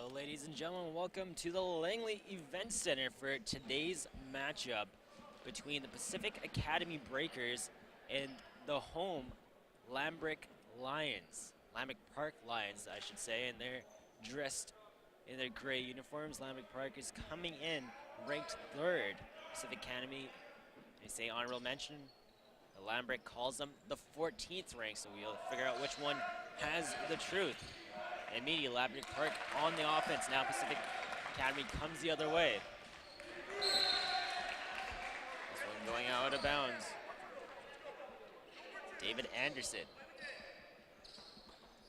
Well, ladies and gentlemen, welcome to the Langley Event Center for today's matchup between the Pacific Academy Breakers and the home Lambrick Lions. Lambrick Park Lions, I should say, and they're dressed in their gray uniforms. Lambrick Park is coming in ranked 3rd. Pacific Academy, they say honorable mention. The Lambrick calls them the 14th rank, so we'll figure out which one has the truth. Immediately, Lambrick Park on the offense. Now Pacific Academy comes the other way. This one going out of bounds. David Anderson.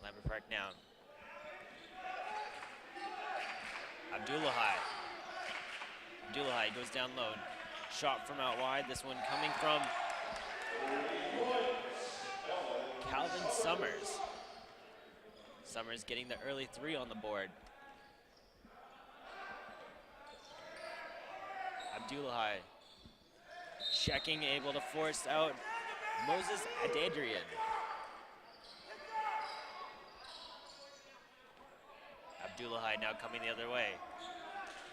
Lambrick Park now. Abdullahi. Abdullahi goes down low. Shot from out wide. This one coming from Calvin Summers. Summers getting the early 3 on the board. Abdullahi checking, able to force out Moses Adadrian. Abdullahi now coming the other way.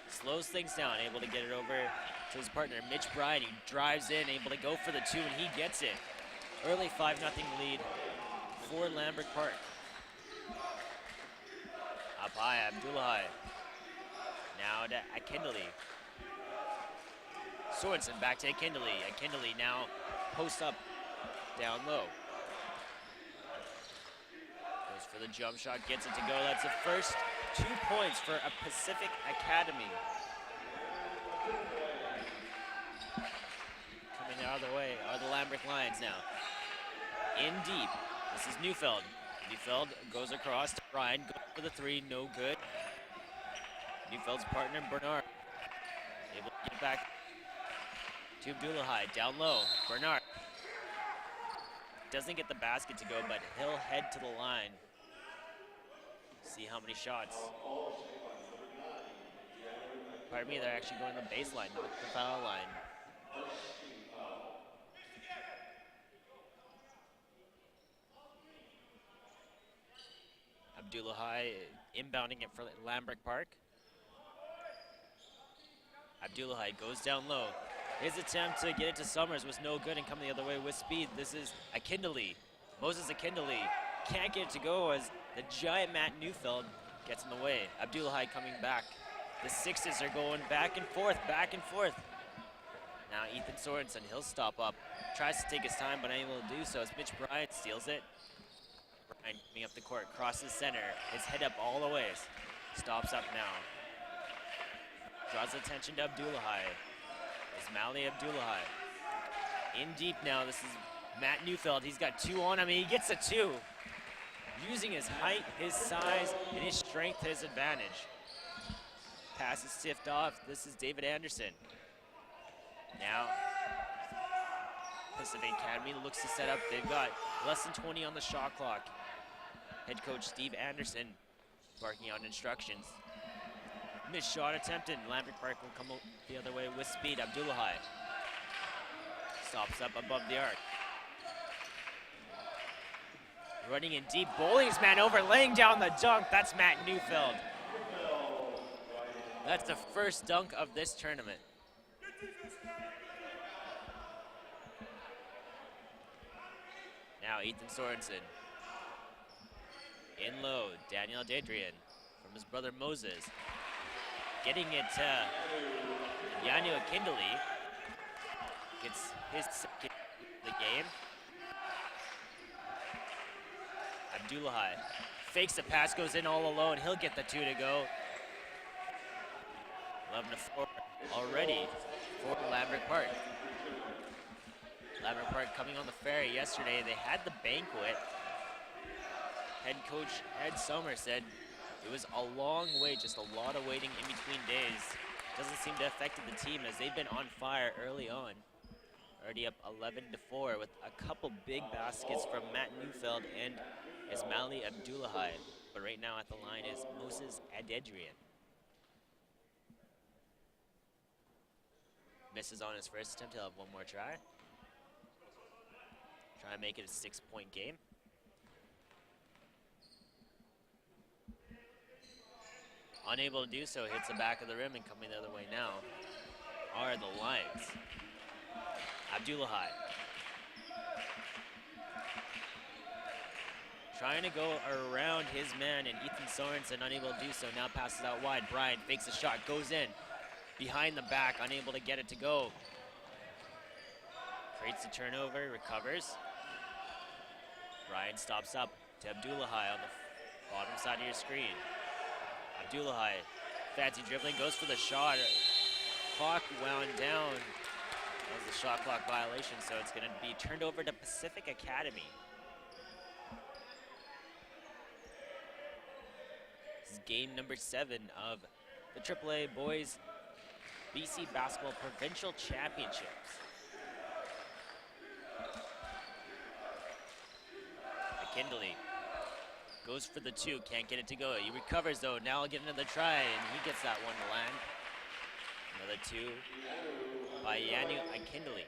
Slows things down, able to get it over to his partner, Mitch Bryan. He drives in, able to go for the 2, and he gets it. Early 5-0 lead for Lambrick Park. Up high, Abdullahi. Now to Akindele. Sorensen back to Akindele. Akindele now posts up, down low. Goes for the jump shot, gets it to go. That's the first 2 points for a Pacific Academy. Coming the other way are the Lambrick Lions now. In deep, this is Neufeld. Neufeld goes across to Ryan, goes for the 3, no good. Neufeld's partner, Bernard, able to get back to Abdullahi, down low. Bernard doesn't get the basket to go, but he'll head to the line. See how many shots. Pardon me, they're actually going to the baseline, not the foul line. Abdullahi inbounding it for Lambrick Park. Abdullahi goes down low. His attempt to get it to Summers was no good and coming the other way with speed. This is Akindele. Moses Akindele can't get it to go as the giant Matt Neufeld gets in the way. Abdullahi coming back. The Sixes are going back and forth, back and forth. Now Ethan Sorensen, he'll stop up. Tries to take his time, but unable to do so as Mitch Bryant steals it. Bryant coming up the court, crosses center. His head up all the ways. Stops up now. Draws attention to Abdullahi. Ismaili Abdullahi. In deep now, this is Matt Neufeld. He's got 2 on him, and he gets a 2. Using his height, his size, and his strength to his advantage. Pass is tipped off. This is David Anderson. Now, Pacific Academy looks to set up. They've got less than 20 on the shot clock. Head coach Steve Anderson barking out instructions. Missed shot attempted. Lambrick Park will come the other way with speed. Abdullahi stops up above the arc. Running in deep, bowling his man over, laying down the dunk. That's Matt Neufeld. That's the first dunk of this tournament. Now Ethan Sorensen. In low, Daniel Dadrian from his brother Moses. Getting it to Yanu Akindele. Gets his second of the game. Abdullahi fakes the pass, goes in all alone. He'll get the 2 to go. 11-4 already for Lambrick Park. Lambrick Park coming on the ferry yesterday. They had the banquet. Head coach Ed Sommer said it was a long wait, just a lot of waiting in between days. Doesn't seem to have affected the team as they've been on fire early on. Already up 11-4 with a couple big baskets from Matt Neufeld and Ismaili Abdullahi. But right now at the line is Moses Adadrian. Misses on his first attempt. He'll have one more try. Try and make it a 6-point game. Unable to do so, hits the back of the rim, and coming the other way now are the Lions. Abdullahi trying to go around his man, and Ethan Sorensen unable to do so. Now passes out wide. Brian fakes a shot, goes in. Behind the back, unable to get it to go. Creates a turnover, recovers. Brian stops up to Abdullahi on the bottom side of your screen. Abdullahi, fancy dribbling, goes for the shot. Clock wound down. That was the shot clock violation, so it's going to be turned over to Pacific Academy. This is game number 7 of the AAA Boys BC Basketball Provincial Championships. McKinley goes for the 2, can't get it to go. He recovers though, now I'll get another try, and he gets that one to land. Another 2 by Yanu Akindali.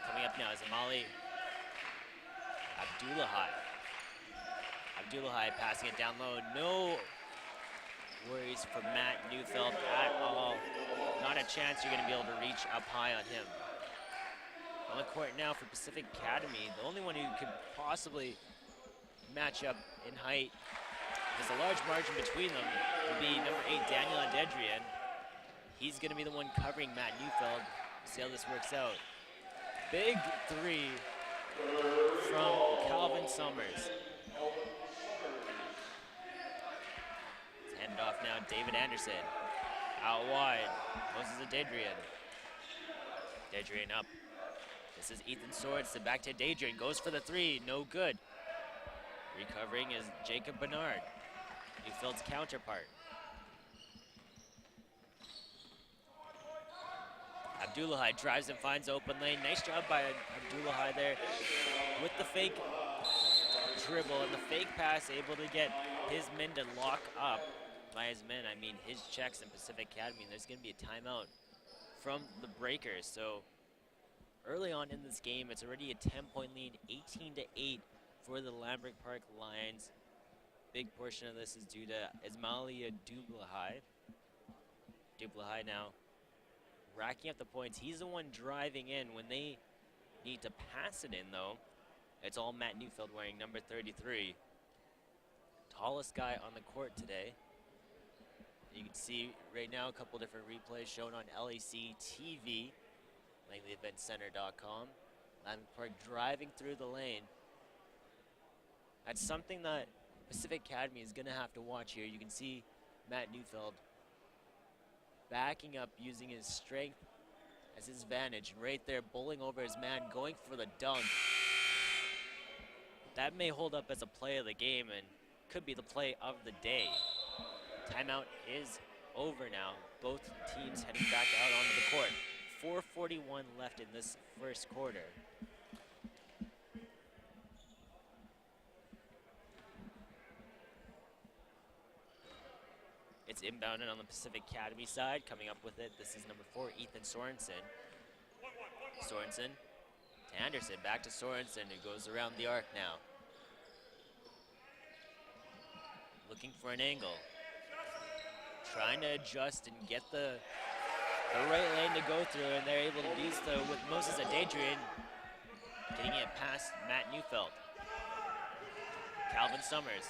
Coming up now is Amali Abdullahi. Abdullahi passing it down low. No worries for Matt Neufeld at all. Not a chance you're going to be able to reach up high on him. On the court now for Pacific Academy, the only one who could possibly match up in height, there's a large margin between them, would be number 8, Daniel Adedrian. He's going to be the one covering Matt Neufeld. See how this works out. Big 3 from Calvin Summers. It's handed off now, David Anderson. Out wide, Moses Adedrian. Adedrian up. This is Ethan Sorensen, back to Adedrian, goes for the 3, no good. Recovering is Jacob Bernard, Neufeld's counterpart. Abdullahi drives and finds open lane. Nice job by Abdullahi there with the fake dribble and the fake pass, able to get his men to lock up. By his men, I mean his checks in Pacific Academy, and there's going to be a timeout from the Breakers. So early on in this game, it's already a 10-point lead, 18-8 for the Lambert Park Lions. Big portion of this is due to Ismailia Dublahi. Dublahi now racking up the points. He's the one driving in. When they need to pass it in, though, it's all Matt Neufeld wearing number 33. Tallest guy on the court today. You can see right now a couple different replays shown on LAC TV, LangleyEventCenter.com. Lambert Park driving through the lane. That's something that Pacific Academy is going to have to watch here. You can see Matt Neufeld backing up, using his strength as his advantage. Right there, bowling over his man, going for the dunk. That may hold up as a play of the game and could be the play of the day. Timeout is over now. Both teams heading back out onto the court. 4:41 left in this first quarter. It's inbounded on the Pacific Academy side. Coming up with it, this is number 4, Ethan Sorensen. Sorensen to Anderson, back to Sorensen, who goes around the arc now. Looking for an angle. Trying to adjust and get the right lane to go through, and they're able to do so with Moses Adedrian getting it past Matt Neufeld. Calvin Summers.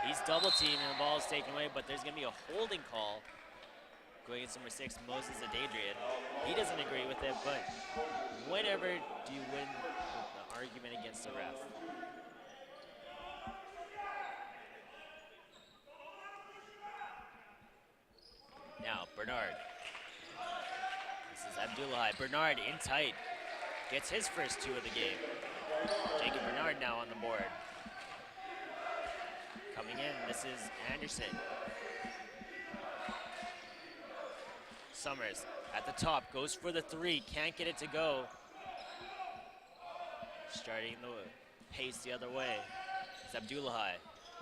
He's double teamed and the ball is taken away, but there's going to be a holding call going against number 6, Moses Adedrian. He doesn't agree with it, but whenever do you win the argument against the ref? Now, Bernard. This is Abdullahi. Bernard in tight. Gets his first 2 of the game. Jacob Bernard now on the board. Coming in, this is Anderson. Summers at the top, goes for the 3, can't get it to go. Starting the pace the other way. It's Abdullahi.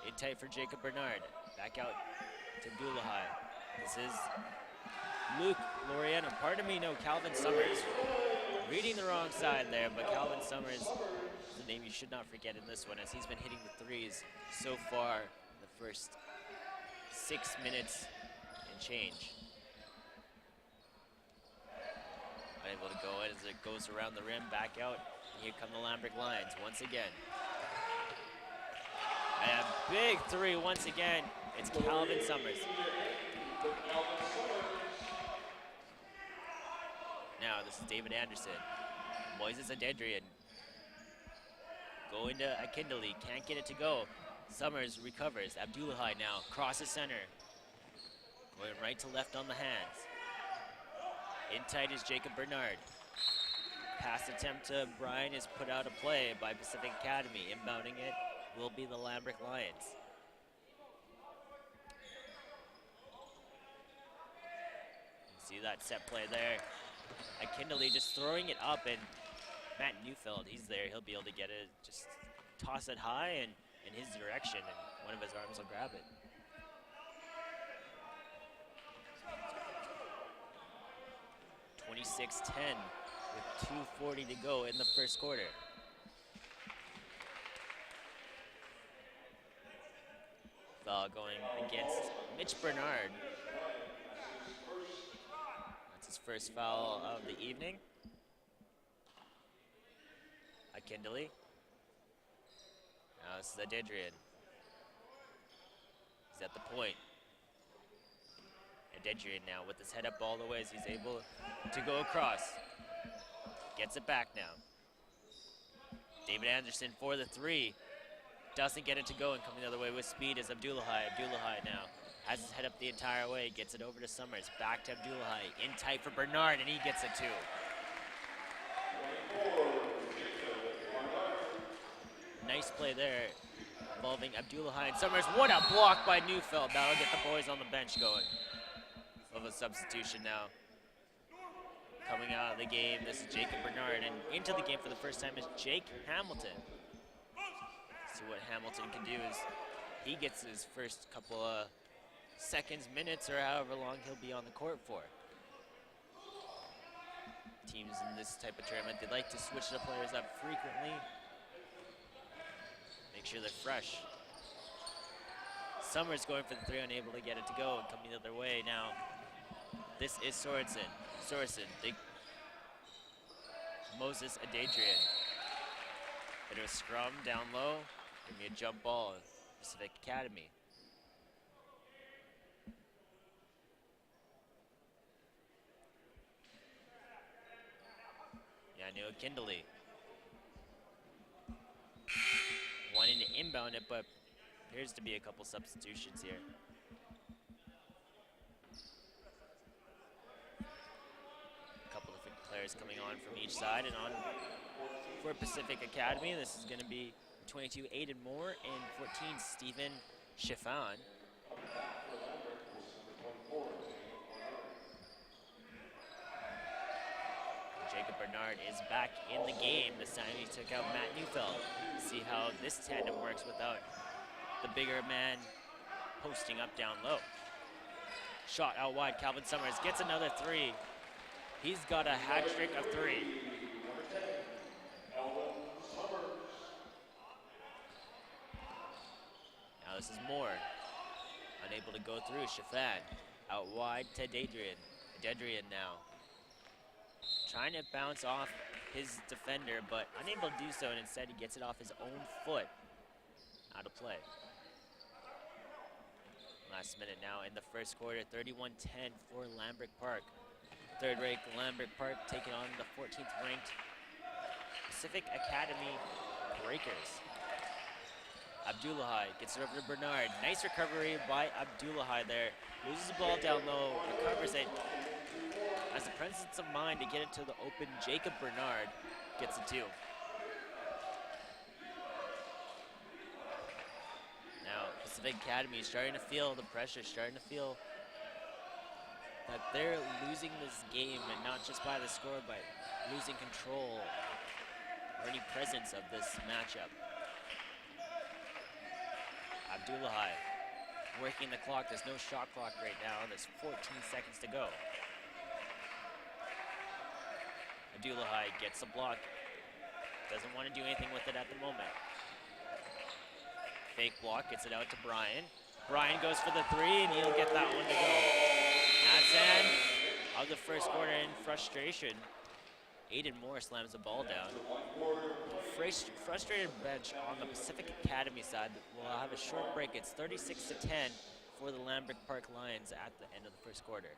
In tight for Jacob Bernard. Back out to Abdullahi. This is Luke Loriano. Pardon me, no, Calvin Summers. Reading the wrong side there, but Calvin Summers is the name you should not forget in this one, as he's been hitting the 3s so far in the first 6 minutes and change. Unable to go in as it goes around the rim, back out. Here come the Lambrick Lions once again. And a big three once again. It's Calvin Summers. Now this is David Anderson. Moises Adedrian. Going to Akindele, can't get it to go. Summers recovers. Abdullahi now crosses center. Going right to left on the hands. In tight is Jacob Bernard. Pass attempt to Brian is put out of play by Pacific Academy. Inbounding it will be the Lambrick Lions. You see that set play there. Akindele just throwing it up, and Matt Neufeld, he's there. He'll be able to get it. Just toss it high and in his direction, and one of his arms will grab it. (26-10) with 2:40 to go in the first quarter. Foul going against Mitch Bernard. That's his first foul of the evening. Akindele. Now this is Adedrian. He's at the point. Adedrian now with his head up all the way as he's able to go across. Gets it back now. David Anderson for the three. Doesn't get it to go, and coming the other way with speed is Abdullahi. Abdullahi now has his head up the entire way, gets it over to Summers. Back to Abdullahi, in tight for Bernard, and he gets it too. Nice play there involving Abdullahi and Summers. What a block by Neufeld. That'll get the boys on the bench going. Of a substitution now. Coming out of the game, this is Jacob Bernard, and into the game for the first time is Jake Hamilton. See what Hamilton can do is he gets his first couple of seconds, minutes, or however long he'll be on the court for. Teams in this type of tournament, they like to switch the players up frequently. Make sure they're fresh. Summers going for the three, unable to get it to go, and coming the other way now. This is Sorensen. Moses Adedrian. Bit of a scrum down low. Give me a jump ball, Pacific Academy. Yanu Akindele. Wanting to inbound it, but appears to be a couple substitutions here. Players coming on from each side, and on for Pacific Academy, this is going to be 22 Aiden Moore and 14 Stephen Chiffon. Jacob Bernard is back in the game. This time he took out Matt Neufeld. See how this tandem works without the bigger man posting up down low. Shot out wide, Calvin Summers gets another three. He's got a hat trick of three. Now this is Moore. Unable to go through, Chiffon. Out wide to Adedrian. Adedrian now. Trying to bounce off his defender, but unable to do so, and instead he gets it off his own foot. Out of play. Last minute now in the first quarter, 31-10 for Lambrick Park. Third-ranked Lambrick Park taking on the 14th-ranked Pacific Academy Breakers. Abdullahi gets it over to Bernard. Nice recovery by Abdullahi there. Loses the ball down low, recovers it. Has the presence of mind to get it to the open. Jacob Bernard gets it too. Now, Pacific Academy is starting to feel the pressure, starting to feel that they're losing this game, and not just by the score, but losing control or any presence of this matchup. Abdullahi working the clock. There's no shot clock right now. There's 14 seconds to go. Abdullahi gets a block. Doesn't want to do anything with it at the moment. Fake block, gets it out to Brian. Brian goes for the three, and he'll get that one to go. That's end of the first quarter in frustration. Aiden Moore slams the ball down. Frustrated bench on the Pacific Academy side. We'll have a short break. It's 36-10 for the Lambert Park Lions at the end of the first quarter.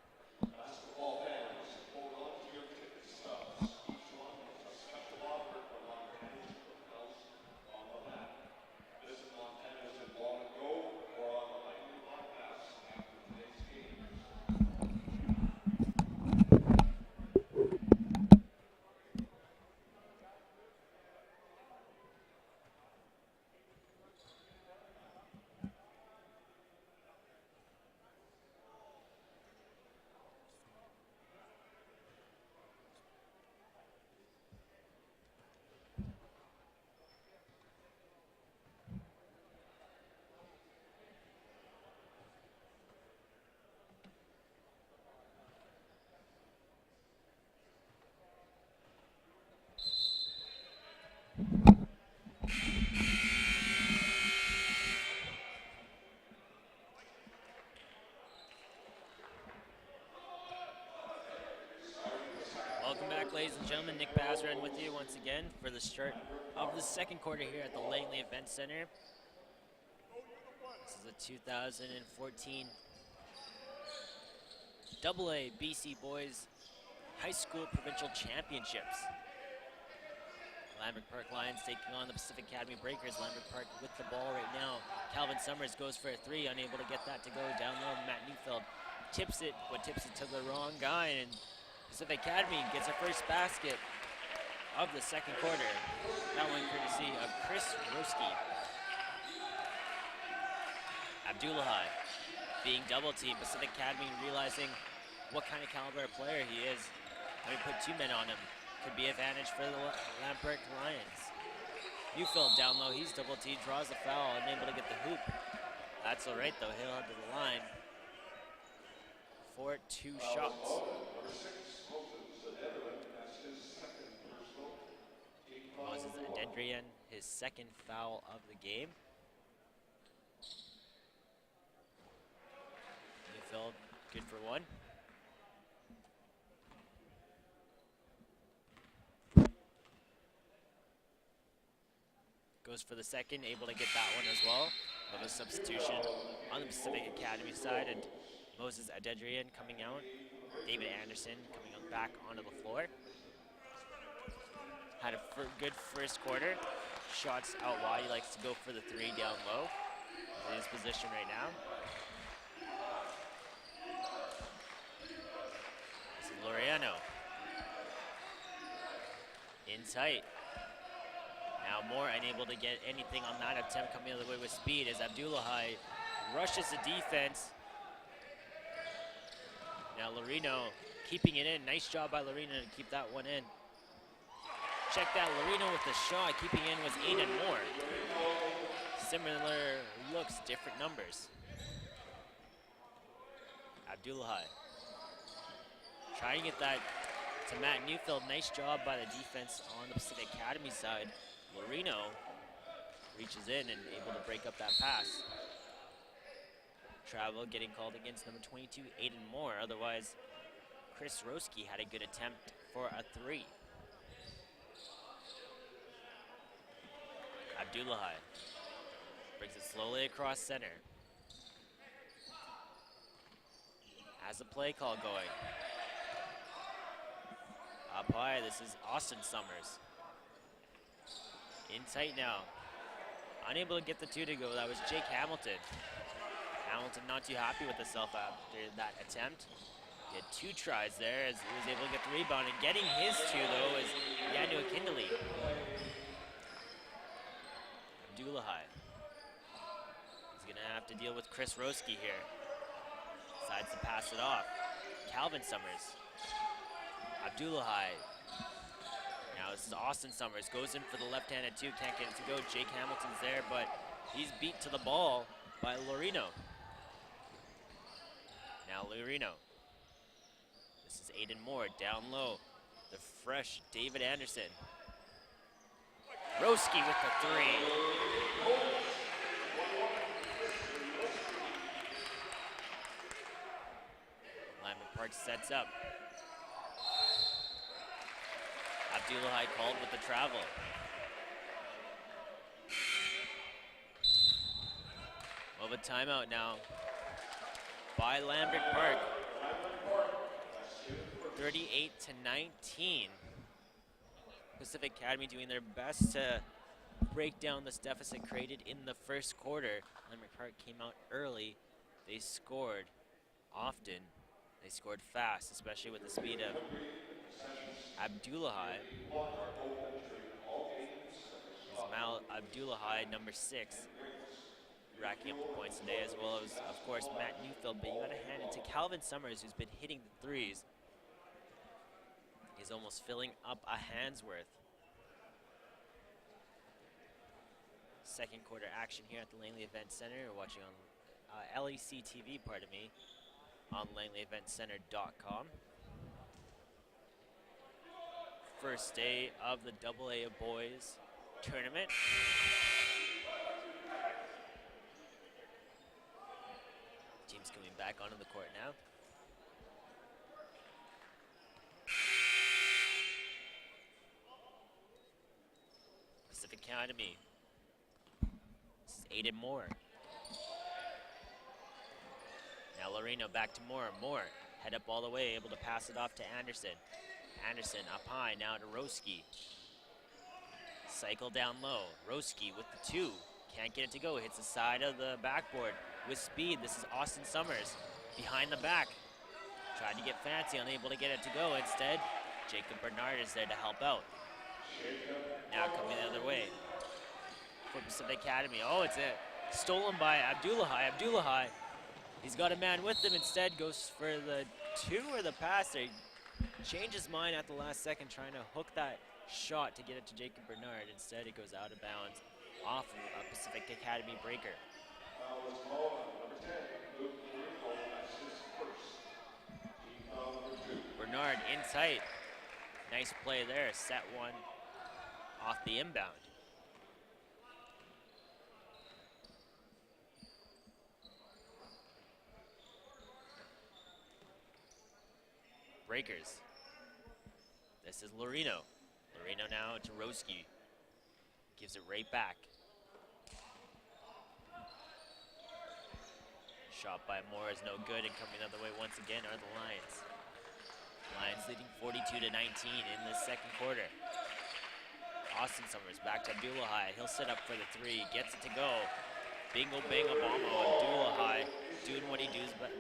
Welcome back, ladies and gentlemen. Nick Bazran with you once again for the start of the second quarter here at the Langley Event Center. This is the 2014 AA BC Boys High School Provincial Championships. Lambert Park Lions taking on the Pacific Academy Breakers. Lambert Park with the ball right now. Calvin Summers goes for a three, unable to get that to go down low. Matt Neufeld tips it to the wrong guy, and Pacific Academy gets a first basket of the second quarter. That one courtesy of Chris Roski. Abdullahi being double teamed. Pacific Academy realizing what kind of caliber of player he is. Having put two men on him could be advantage for the Lambert Lions. Neufeld down low, he's double teamed, draws the foul, unable to get the hoop. That's all right though, he'll head to the line for two shots. Moses Adendrian, his second foul of the game. Neufeld, good for one. Goes for the second, able to get that one as well. Of a substitution on the Pacific Academy side, and Moses Adendrian coming out. David Anderson coming back onto the floor. Had a good first quarter. Shots out wide. He likes to go for the three down low. He's in his position right now. This is Laureano. In tight. Now Moore unable to get anything on that attempt, coming the other way with speed as Abdullahi rushes the defense. Now Lorino keeping it in. Nice job by Lorino to keep that one in. Check that, Lorino with the shot. Keeping in was Aiden Moore. Similar looks, different numbers. Abdullahi trying to get that to Matt Neufeld. Nice job by the defense on the Pacific Academy side. Lorino reaches in and able to break up that pass. Travel getting called against number 22, Aiden Moore. Otherwise, Chris Roski had a good attempt for a three. Abdullahi brings it slowly across center. Has a play call going. Up high, this is Austin Summers. In tight now. Unable to get the two to go, that was Jake Hamilton. Hamilton not too happy with himself after that attempt. He had two tries there as he was able to get the rebound, and getting his two though is Yanu Akindele. Abdullahi. He's gonna have to deal with Chris Roski here. Decides to pass it off. Calvin Summers. Abdullahi. Now this is Austin Summers. Goes in for the left-handed two. Can't get it to go. Jake Hamilton's there, but he's beat to the ball by Lorino. Now Lorino. This is Aiden Moore down low. The fresh David Anderson. Roski with the three. Park sets up. Abdullahi called with the travel. Well, a timeout now by Lambert Park. 38-19. Pacific Academy doing their best to break down this deficit created in the first quarter. Lambert Park came out early. They scored often. They scored fast, especially with the speed of Abdullahi. Ismail Abdullahi, number 6, racking up the points today, as well as, of course, Matt Neufeld. But you got to hand it to Calvin Summers, who's been hitting the threes. He's almost filling up a hand's worth. Second quarter action here at the Langley Event Center. We're watching on LEC TV, pardon me, on LangleyEventCenter.com. First day of the AA Boys tournament. Team's coming back onto the court now. Pacific Academy. This is Aiden Moore. Now Loreno back to Moore. Moore head up all the way, able to pass it off to Anderson. Anderson up high, now to Roski. Cycle down low. Roski with the 2. Can't get it to go. Hits the side of the backboard with speed. This is Austin Summers behind the back. Tried to get fancy, unable to get it to go. Instead, Jacob Bernard is there to help out. Now coming the other way for Pacific Academy. Oh, it's stolen by Abdullahi. Abdullahi, he's got a man with him. Instead, goes for the 2 or the pass there. Changed his mind at the last second, trying to hook that shot to get it to Jacob Bernard. Instead, it goes out of bounds off of a Pacific Academy breaker. Bernard in tight. Nice play there. Set one off the inbound. Breakers. This is Loreno. Loreno now to Roski. Gives it right back. Shot by Moore is no good, and coming the other way once again are the Lions. Lions leading 42-19 in the second quarter. Austin Summers back to Abdullahi. He'll set up for the 3, gets it to go. Bingo, bango, bombo. Abdullahi doing what he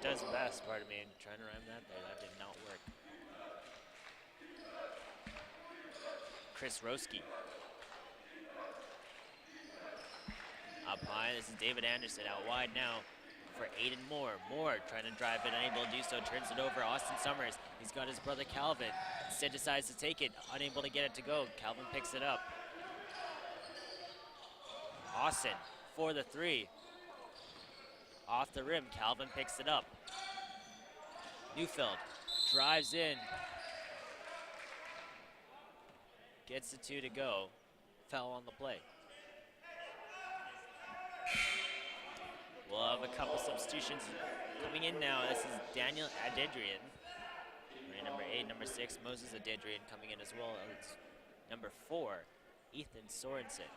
does best, pardon me, and trying to rhyme that there. That did not work. Chris Roski. Up high, this is David Anderson out wide now for Aiden Moore. Moore trying to drive it, unable to do so, turns it over. Austin Summers, he's got his brother Calvin. Instead decides to take it, unable to get it to go. Calvin picks it up. Austin for the 3. Off the rim, Calvin picks it up. Neufeld drives in. Gets the 2 to go. Foul on the play. We'll have a couple substitutions coming in now. This is Daniel Adedrian. Number 8, number 6, Moses Adedrian coming in as well. It's number 4, Ethan Sorensen.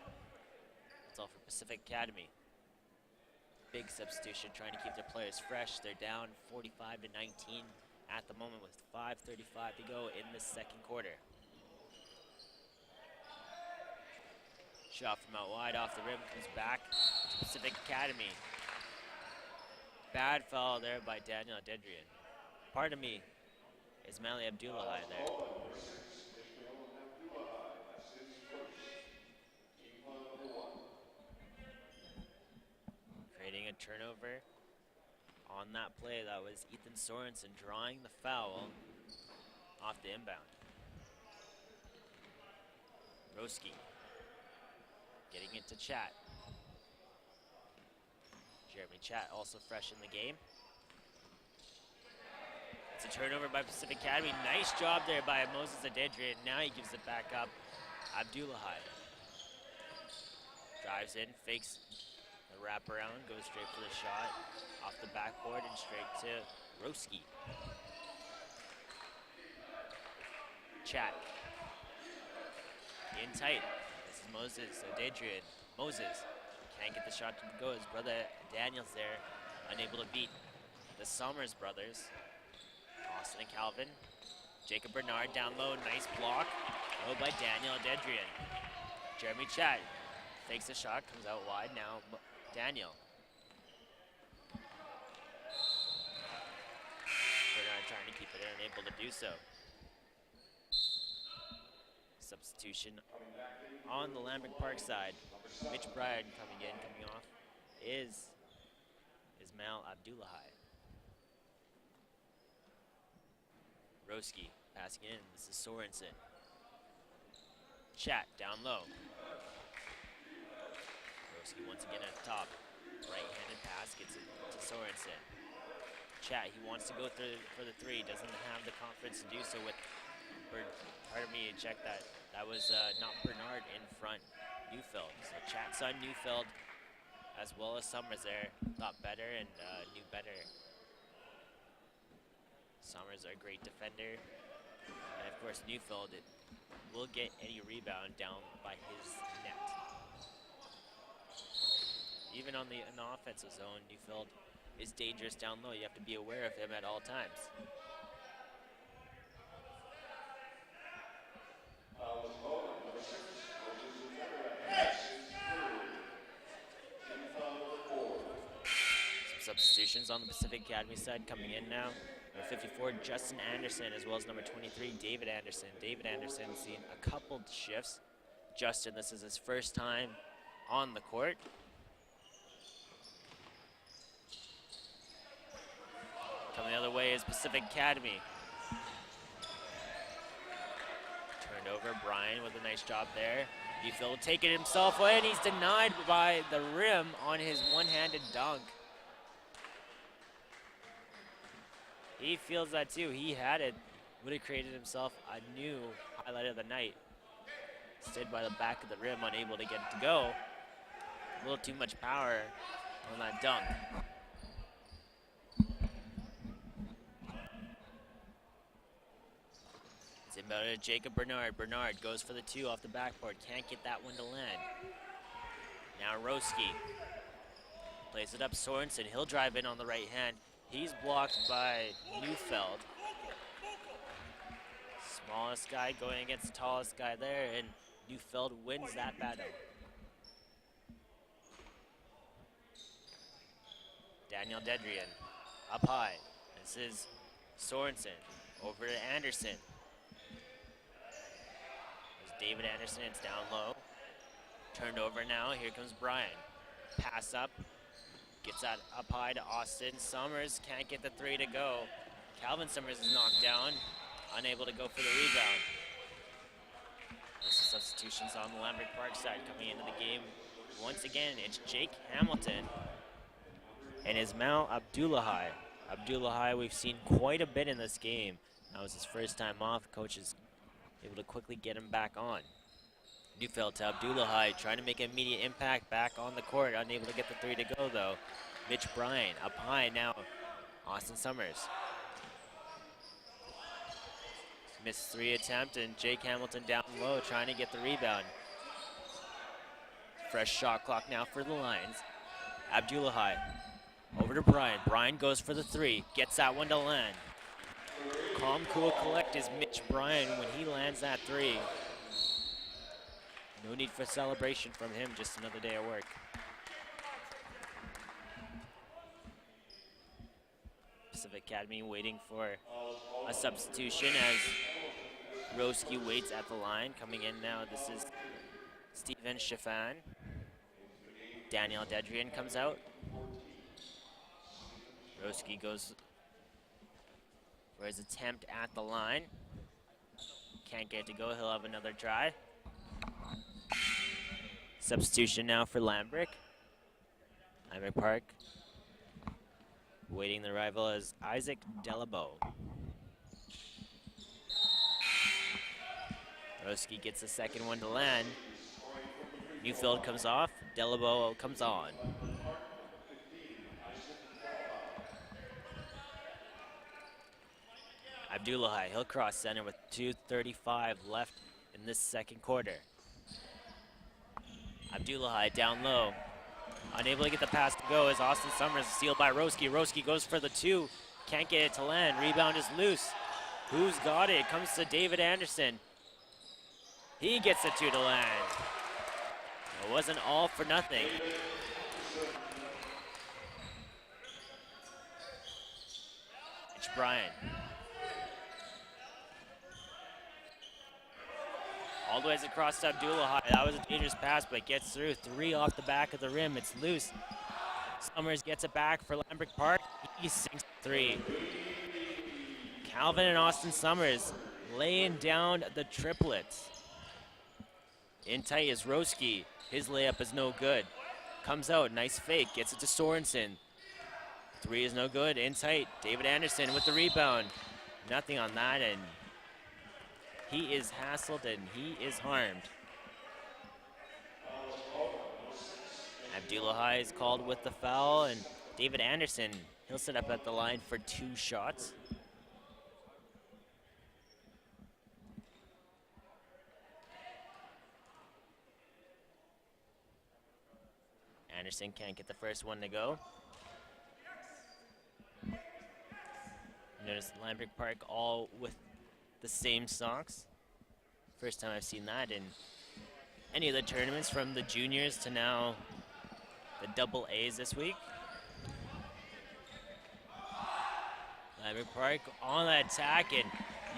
That's all for Pacific Academy. Big substitution, trying to keep their players fresh. They're down 45-19 at the moment with 5:35 to go in the second quarter. Shot from out wide off the rim, comes back to Pacific Academy. Bad foul there by Daniel Adedrian. Pardon me, Ismaili Abdullahi there. Creating a turnover on that play. That was Ethan Sorensen drawing the foul off the inbound. Roski getting it to Chat. Jeremy Chat also fresh in the game. It's a turnover by Pacific Academy. Nice job there by Moses Adedrian. Now he gives it back up. Abdullahi drives in, fakes the wraparound, goes straight for the shot off the backboard and straight to Roski. Chat. In tight. This is Moses, so Dadrian. Moses can't get the shot to go. His brother Daniel's there, unable to beat the Summers brothers. Austin and Calvin. Jacob Bernard down low, nice block. Oh, by Daniel Dadrian. Jeremy Chat fakes a shot, comes out wide. Now Daniel. Bernard trying to keep it in, unable to do so. Substitution on the Lambert Park side. Mitch Bryan coming off is Ismail Abdullahi. Roski passing in, this is Sorensen. Chat down low. Roski once again at the top. Right-handed pass gets it to Sorensen. Chat, he wants to go for the three, doesn't have the confidence to do so with pardon me, check that. That was not Bernard in front, Neufeld. So Chat saw Neufeld as well as Summers there, thought better and knew better. Summers are a great defender. And of course Neufeld will get any rebound down by his net. Even in the offensive zone, Neufeld is dangerous down low. You have to be aware of him at all times. Some substitutions on the Pacific Academy side coming in now. Number 54, Justin Anderson, as well as number 23, David Anderson. David Anderson seen a couple shifts. Justin, this is his first time on the court. Coming the other way is Pacific Academy. Turned over, Brian with a nice job there. Neufeld taking himself away, and he's denied by the rim on his one-handed dunk. He feels that too. He had it, would have created himself a new highlight of the night. Stood by the back of the rim, unable to get it to go. A little too much power on that dunk. It's inbound to Jacob Bernard. Bernard goes for the two off the backboard. Can't get that one to land. Now Roski plays it up Sorensen. He'll drive in on the right hand. He's blocked by Neufeld. Smallest guy going against the tallest guy there, and Neufeld wins that battle. Daniel Dedrian up high. This is Sorensen over to Anderson. There's David Anderson, it's down low. Turned over now, here comes Brian. Pass up. Gets that up high to Austin. Summers can't get the three to go. Calvin Summers is knocked down, unable to go for the rebound. This is substitutions on the Lambert Park side coming into the game. Once again, it's Jake Hamilton and Ismail Abdullahi. Abdullahi, we've seen quite a bit in this game. That was his first time off. Coach is able to quickly get him back on. Neufeld to Abdullahi, trying to make an immediate impact back on the court. Unable to get the three to go, though. Mitch Bryan up high now. Austin Summers. Missed three attempt, and Jake Hamilton down low, trying to get the rebound. Fresh shot clock now for the Lions. Abdullahi over to Bryan. Bryan goes for the three, gets that one to land. Calm, cool, collect is Mitch Bryan when he lands that three. No need for celebration from him, just another day of work. Pacific Academy waiting for a substitution as Roski waits at the line. Coming in now, this is Steven Chiffan. Daniel Dedrian comes out. Roski goes for his attempt at the line. Can't get it to go, he'll have another try. Substitution now for Lambrick. Lambrick Park. Waiting the arrival is Isaac Delabo. Roski gets the second one to land. Neufeld comes off, Delabo comes on. Abdullahi, he'll cross center with 2:35 left in this second quarter. Abdullahi down low. Unable to get the pass to go as Austin Summers is stealed by Roski. Roski goes for the 2. Can't get it to land. Rebound is loose. Who's got it? It comes to David Anderson. He gets the 2 to land. It wasn't all for nothing. It's Bryant. All the way across to Abdullahi. That was a dangerous pass, but gets through. 3 off the back of the rim. It's loose. Summers gets it back for Lambrick Park. He sinks 3. Calvin and Austin Summers laying down the triplets. In tight is Roski. His layup is no good. Comes out, nice fake, gets it to Sorensen. 3 is no good, in tight. David Anderson with the rebound. Nothing on that, and he is hassled and he is harmed. Abdullahi is called with the foul, and David Anderson, he'll sit up at the line for 2 shots. Anderson can't get the first one to go. Notice Lambrick Park all with the same socks. First time I've seen that in any of the tournaments, from the juniors to now the double A's this week. Lambrick Park on the attack, and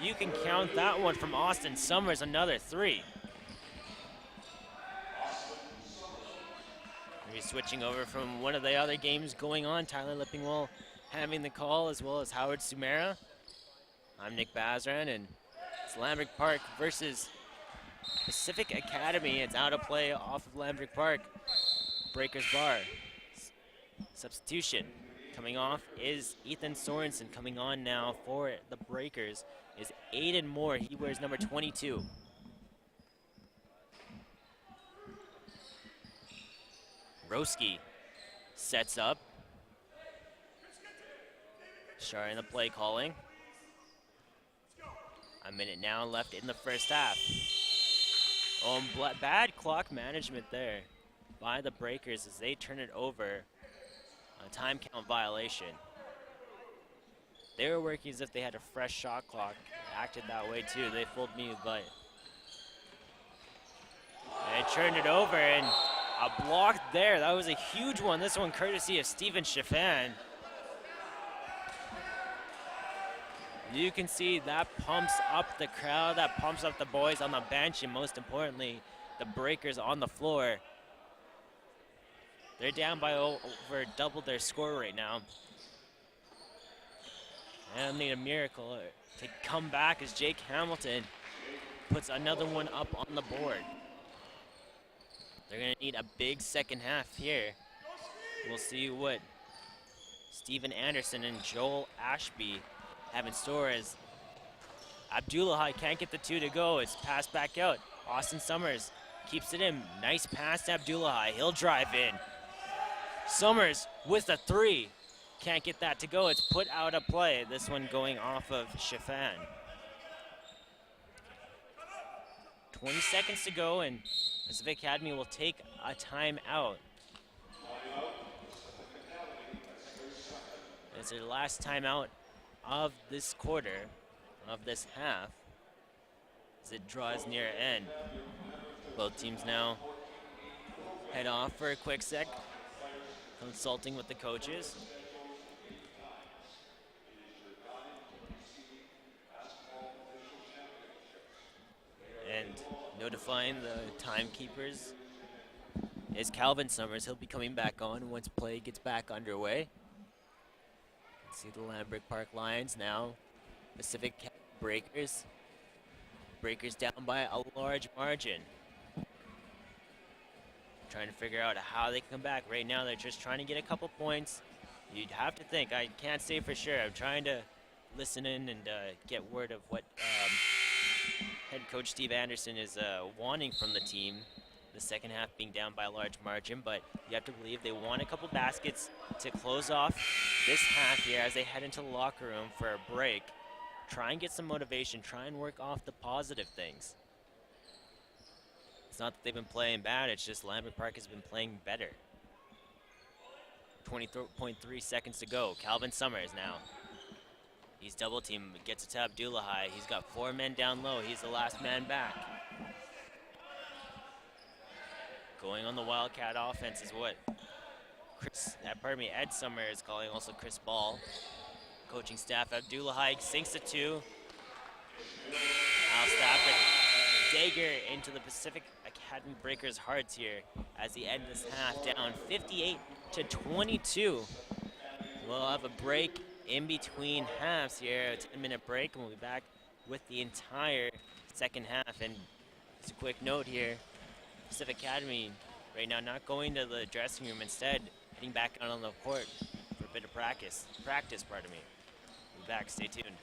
you can count that one from Austin Summers, another 3. Maybe switching over from one of the other games going on. Tyler Lippingwell having the call, as well as Howard Sumera. I'm Nick Bazran, and it's Lambrick Park versus Pacific Academy. It's out of play off of Lambrick Park. Breakers Bar. Substitution coming off is Ethan Sorensen. Coming on now for the Breakers is Aiden Moore. He wears number 22. Roski sets up. Starting the play calling. A minute now left in the first half. Bad clock management there by the Breakers as they turn it over. A time count violation. They were working as if they had a fresh shot clock. They acted that way too. They fooled me, but they turned it over, and a block there. That was a huge one. This one courtesy of Steven Chiffan. You can see that pumps up the crowd, that pumps up the boys on the bench, and most importantly, the Breakers on the floor. They're down by over double their score right now. And need a miracle to come back as Jake Hamilton puts another one up on the board. They're gonna need a big second half here. We'll see what Steven Anderson and Joel Ashby have in store as Abdullahi can't get the 2 to go. It's passed back out. Austin Summers keeps it in. Nice pass to Abdullahi. He'll drive in. Summers with a 3. Can't get that to go. It's put out of play. This one going off of Chiffan. 20 seconds to go, and Pacific Academy will take a timeout. It's their last timeout of this quarter, of this half, as it draws near end. Both teams now head off for a quick sec, consulting with the coaches. And notifying the timekeepers is Calvin Summers. He'll be coming back on once play gets back underway. See the Lambrick Park Lions now. Pacific Breakers. Breakers down by a large margin. Trying to figure out how they can come back. Right now they're just trying to get a couple points. You'd have to think. I can't say for sure. I'm trying to listen in and get word of what head coach Steve Anderson is wanting from the team. The second half being down by a large margin, but you have to believe they want a couple baskets to close off this half here as they head into the locker room for a break. Try and get some motivation. Try and work off the positive things. It's not that they've been playing bad, it's just Lambert Park has been playing better. 20.3 seconds to go. Calvin Summers now. He's double team, gets it to Abdullahi. He's got 4 men down low. He's the last man back. Going on the Wildcat offense is what Ed Summer is calling, also Chris Ball. Coaching staff, Abdullahi sinks the 2. Alstaff a dagger into the Pacific Academy Breakers' hearts here as he ends this half down 58-22. We'll have a break in between halves here, a 10-minute break, and we'll be back with the entire second half. And just a quick note here, Pacific Academy right now not going to the dressing room, instead heading back out on the court for a bit of practice, pardon me. We'll be back, stay tuned.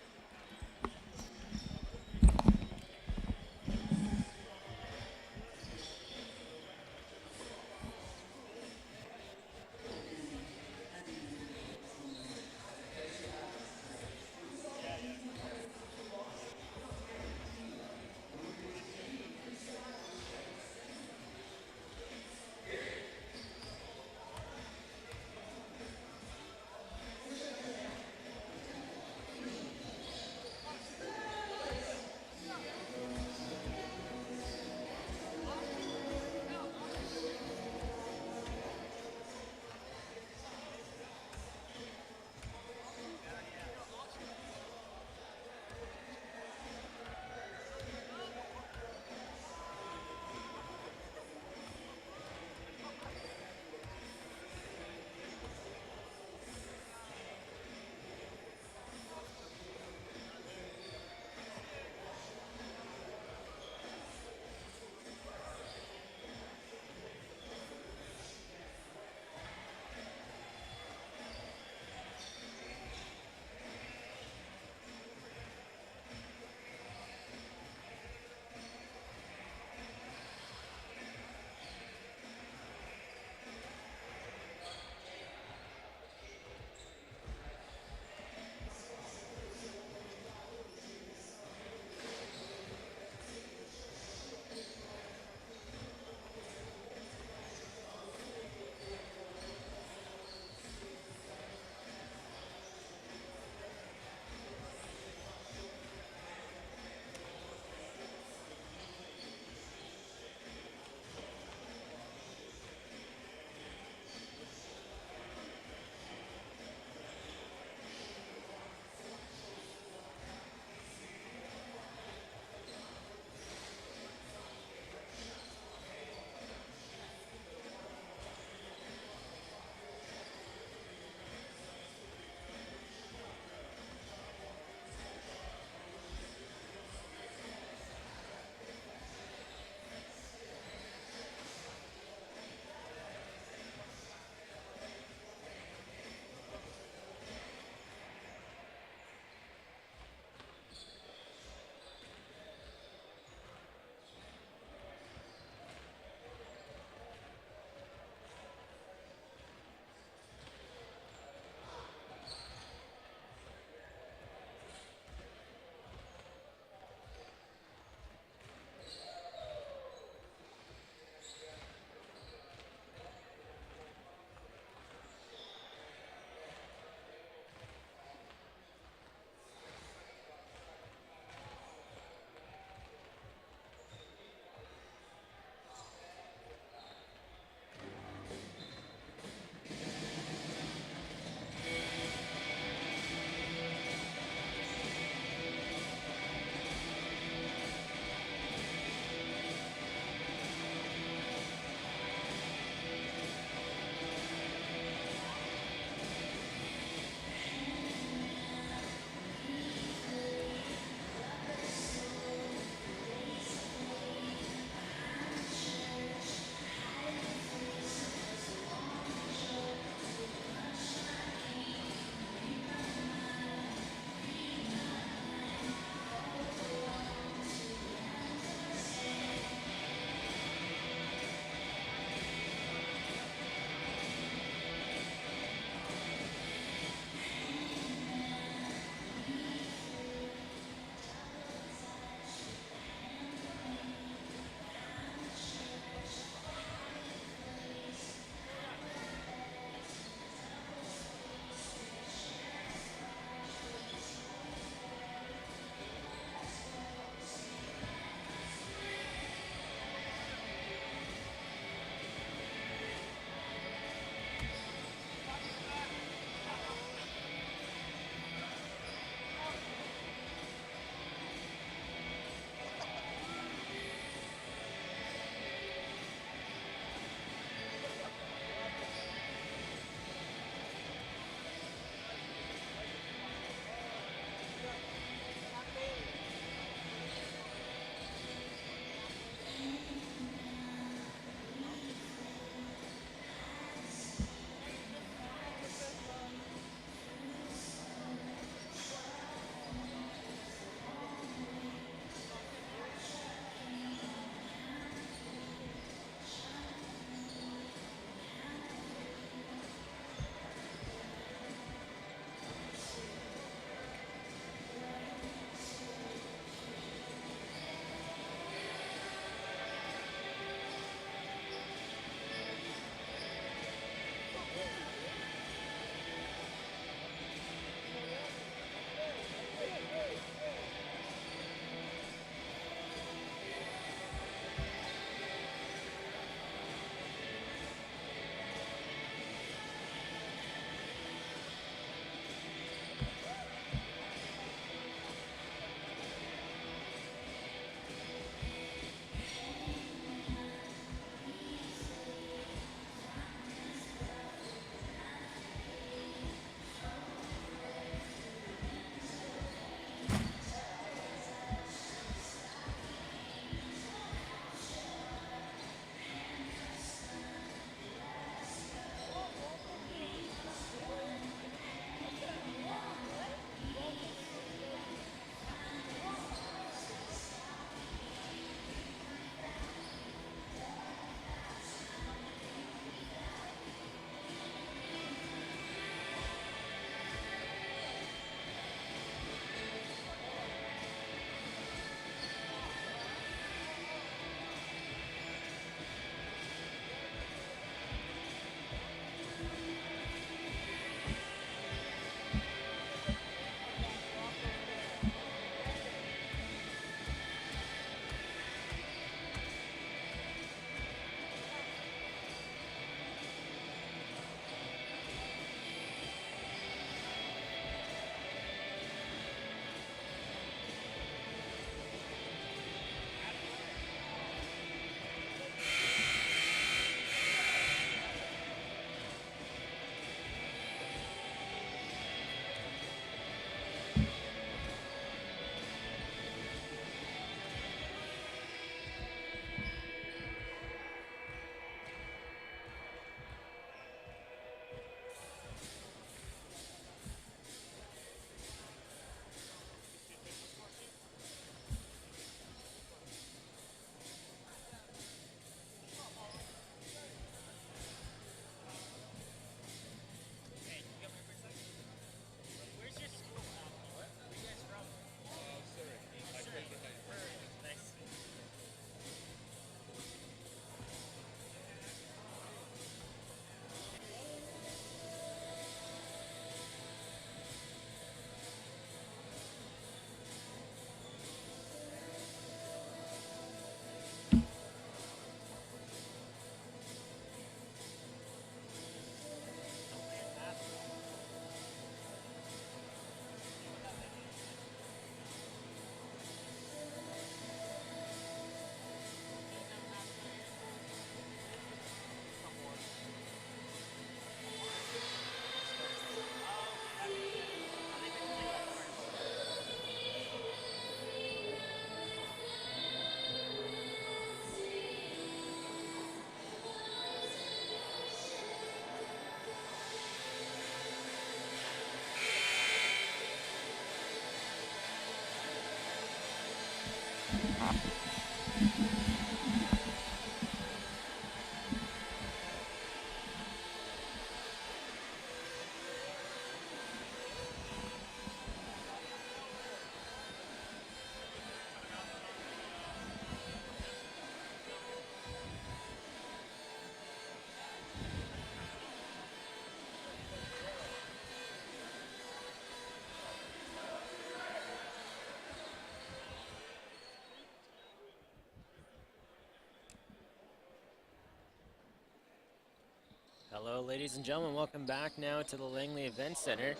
Hello, ladies and gentlemen. Welcome back now to the Langley Event Center.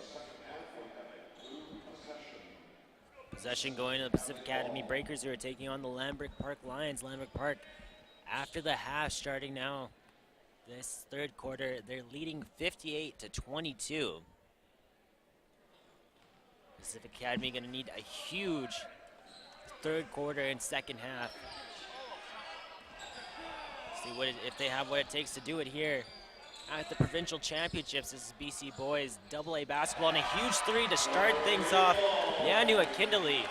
Possession going to the Pacific Academy Breakers, who are taking on the Lambert Park Lions. Lambert Park, after the half, starting now this third quarter, they're leading 58-22. Pacific Academy going to need a huge third quarter and second half. See if they have what it takes to do it here at the Provincial Championships. This is BC Boys AA basketball, and a huge three to start things off. Yanu Akindele.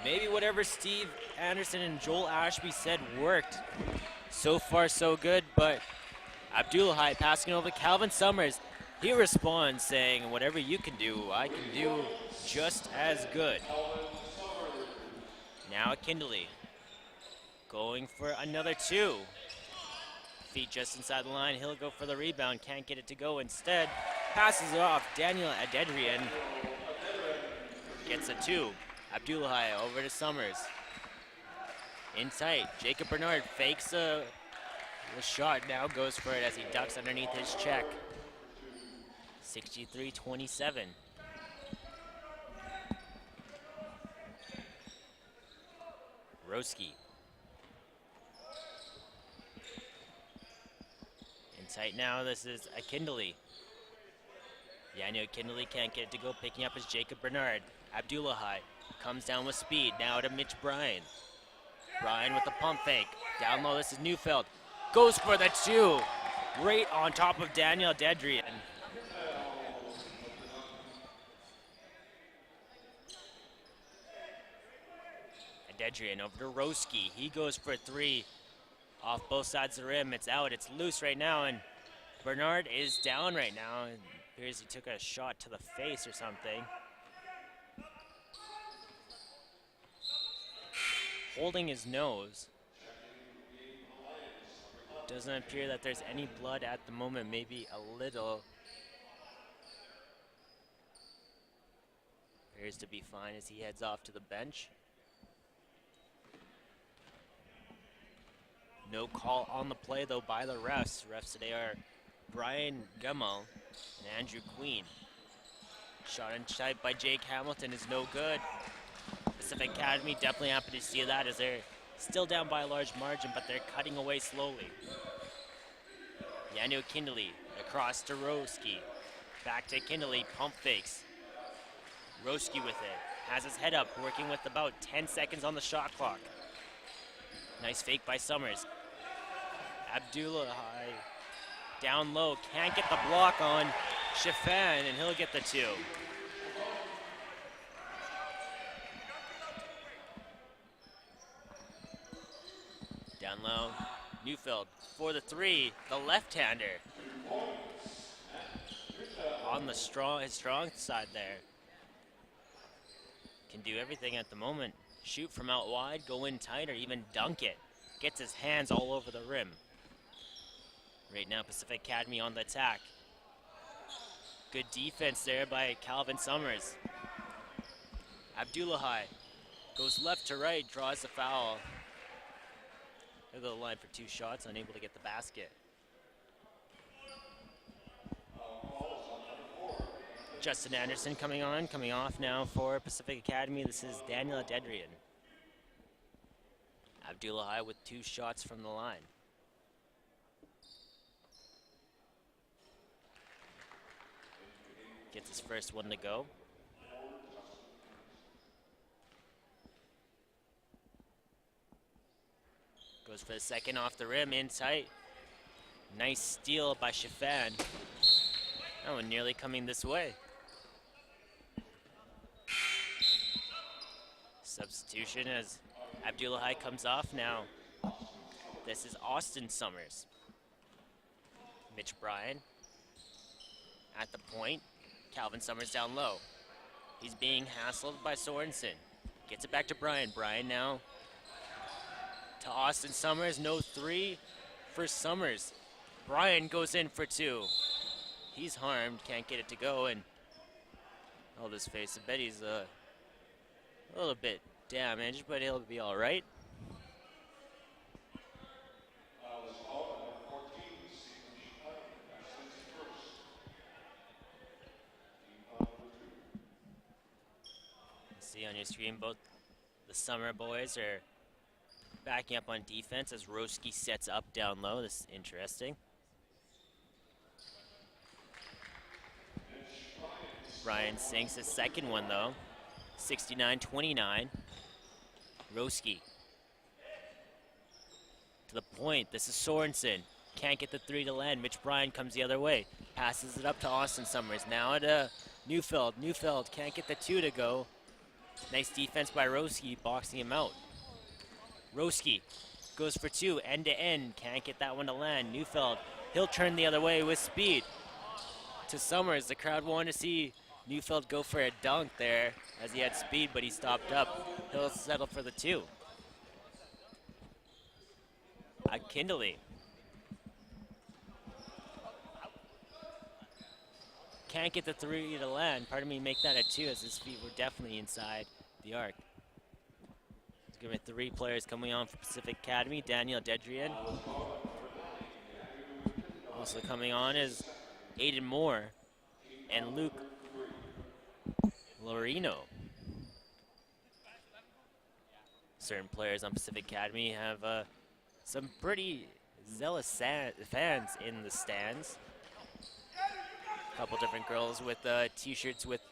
Maybe whatever Steve Anderson and Joel Ashby said worked. So far, so good, but Abdullahi passing over to Calvin Summers. He responds saying, whatever you can do, I can do just as good. Now Akindele going for another two. Feet just inside the line. He'll go for the rebound. Can't get it to go. Instead, passes it off. Daniel Adedrian gets a two. Abdullahi over to Summers. In tight. Jacob Bernard fakes the shot. Now goes for it as he ducks underneath his check. 63-27. Roski. Tight now, this is Akindele. Yanu Akindele can't get it to go, picking up is Jacob Bernard. Abdullahi comes down with speed, now to Mitch Bryan. Bryan with the pump fake. Down low, this is Neufeld. Goes for the two. Right on top of Daniel Dedrian. Dedrian over to Roski. He goes for three. Off both sides of the rim, it's out, it's loose right now, and Bernard is down right now. It appears he took a shot to the face or something. Holding his nose. Doesn't appear that there's any blood at the moment, maybe a little. Appears to be fine as he heads off to the bench. No call on the play, though, by the refs. Refs today are Brian Gummel and Andrew Queen. Shot in tight by Jake Hamilton is no good. Pacific Academy definitely happy to see that, as they're still down by a large margin, but they're cutting away slowly. Yanu Akindele across to Roski. Back to Akindele, pump fakes. Roski with it, has his head up, working with about 10 seconds on the shot clock. Nice fake by Summers. Abdullahi down low, can't get the block on Chiffan, and he'll get the two. Down low, Neufeld for the three, the left-hander. On his strong side there. Can do everything at the moment. Shoot from out wide, go in tight, or even dunk it. Gets his hands all over the rim. Right now, Pacific Academy on the attack. Good defense there by Calvin Summers. Abdullahi goes left to right, draws the foul. He'll go to the line for two shots, unable to get the basket. Justin Anderson coming off now for Pacific Academy. This is Daniel Dedrian. Abdullahi with two shots from the line. Gets his first one to go. Goes for the second off the rim, in tight. Nice steal by Chiffan. That one nearly coming this way. Substitution as Abdullahi comes off now. This is Austin Summers. Mitch Bryan at the point. Calvin Summers down low. He's being hassled by Sorensen. Gets it back to Bryan. Bryan now to Austin Summers. No three for Summers. Bryan goes in for two. He's harmed, can't get it to go, and I'll just face it. I bet he's a little bit damaged, but he'll be all right. See on your screen, both the Summer boys are backing up on defense as Roski sets up down low. This is interesting. Bryan sinks his second one though. 69-29. Roski to the point. This is Sorensen. Can't get the three to land. Mitch Bryan comes the other way. Passes it up to Austin Summers. Now to Neufeld. Neufeld can't get the two to go. Nice defense by Roski, boxing him out. Roski goes for two, end to end. Can't get that one to land. Neufeld, he'll turn the other way with speed. To Summers, the crowd wanted to see Neufeld go for a dunk there as he had speed, but he stopped up. He'll settle for the two. Kindley. Can't get the three to land. Pardon me, make that a two as his feet were definitely inside the arc. There's going to be three players coming on for Pacific Academy. Daniel Dedrian. Also coming on is Aiden Moore and Luke Lorino. Certain players on Pacific Academy have some pretty zealous fans in the stands. A couple different girls with t-shirts with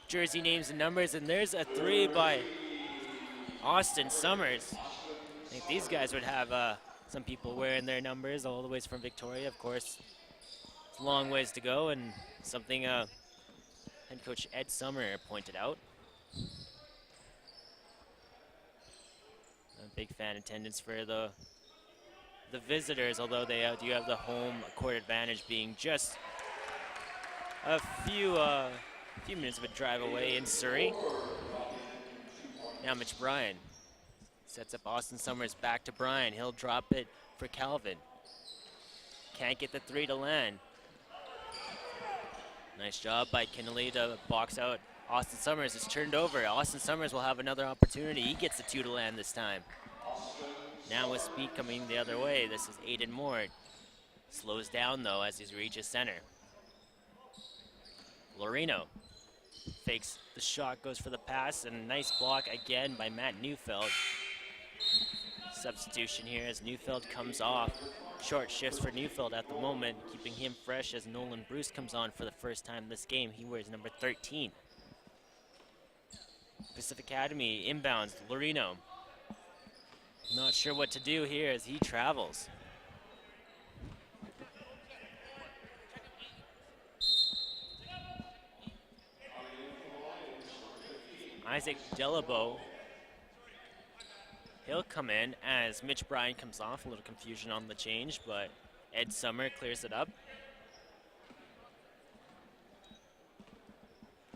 jersey names and numbers, and there's a three by Austin Summers. I think these guys would have some people wearing their numbers all the ways from Victoria. Of course, it's a long ways to go, and something head coach Ed Summer pointed out. A big fan attendance for the visitors, although they do have the home court advantage, being just a few minutes of a drive away in Surrey. Now Mitch Bryan sets up Austin Summers back to Bryan. He'll drop it for Calvin. Can't get the three to land. Nice job by Kindley to box out Austin Summers. It's turned over. Austin Summers will have another opportunity. He gets the two to land this time. Now with speed coming the other way, this is Aiden Moore. Slows down though as he reaches center. Lorino fakes the shot, goes for the pass, and a nice block again by Matt Neufeld. Substitution here as Neufeld comes off. Short shifts for Neufeld at the moment, keeping him fresh as Nolan Bruce comes on for the first time this game. He wears number 13. Pacific Academy inbounds, Lorino. Not sure what to do here as he travels. Isaac Delabo, he'll come in as Mitch Bryan comes off. A little confusion on the change, but Ed Summer clears it up.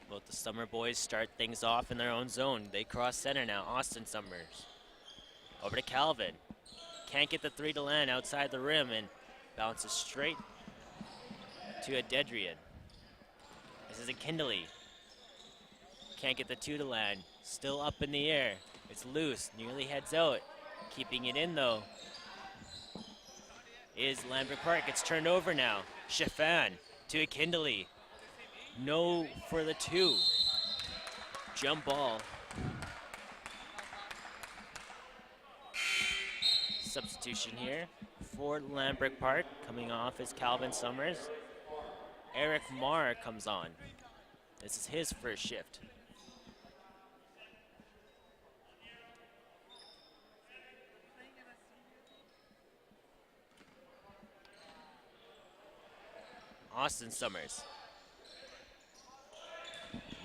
Both the Summer boys start things off in their own zone. They cross center now. Austin Summers over to Calvin. Can't get the three to land outside the rim and bounces straight to a Dedrian. This is a Kindley. Can't get the two to land. Still up in the air. It's loose. Nearly heads out. Keeping it in though is Lambert Park. It's turned over now. Shafan to a Kindley. No for the two. Jump ball. Substitution here for Lambert Park. Coming off is Calvin Summers. Eric Marr comes on. This is his first shift. Austin Summers.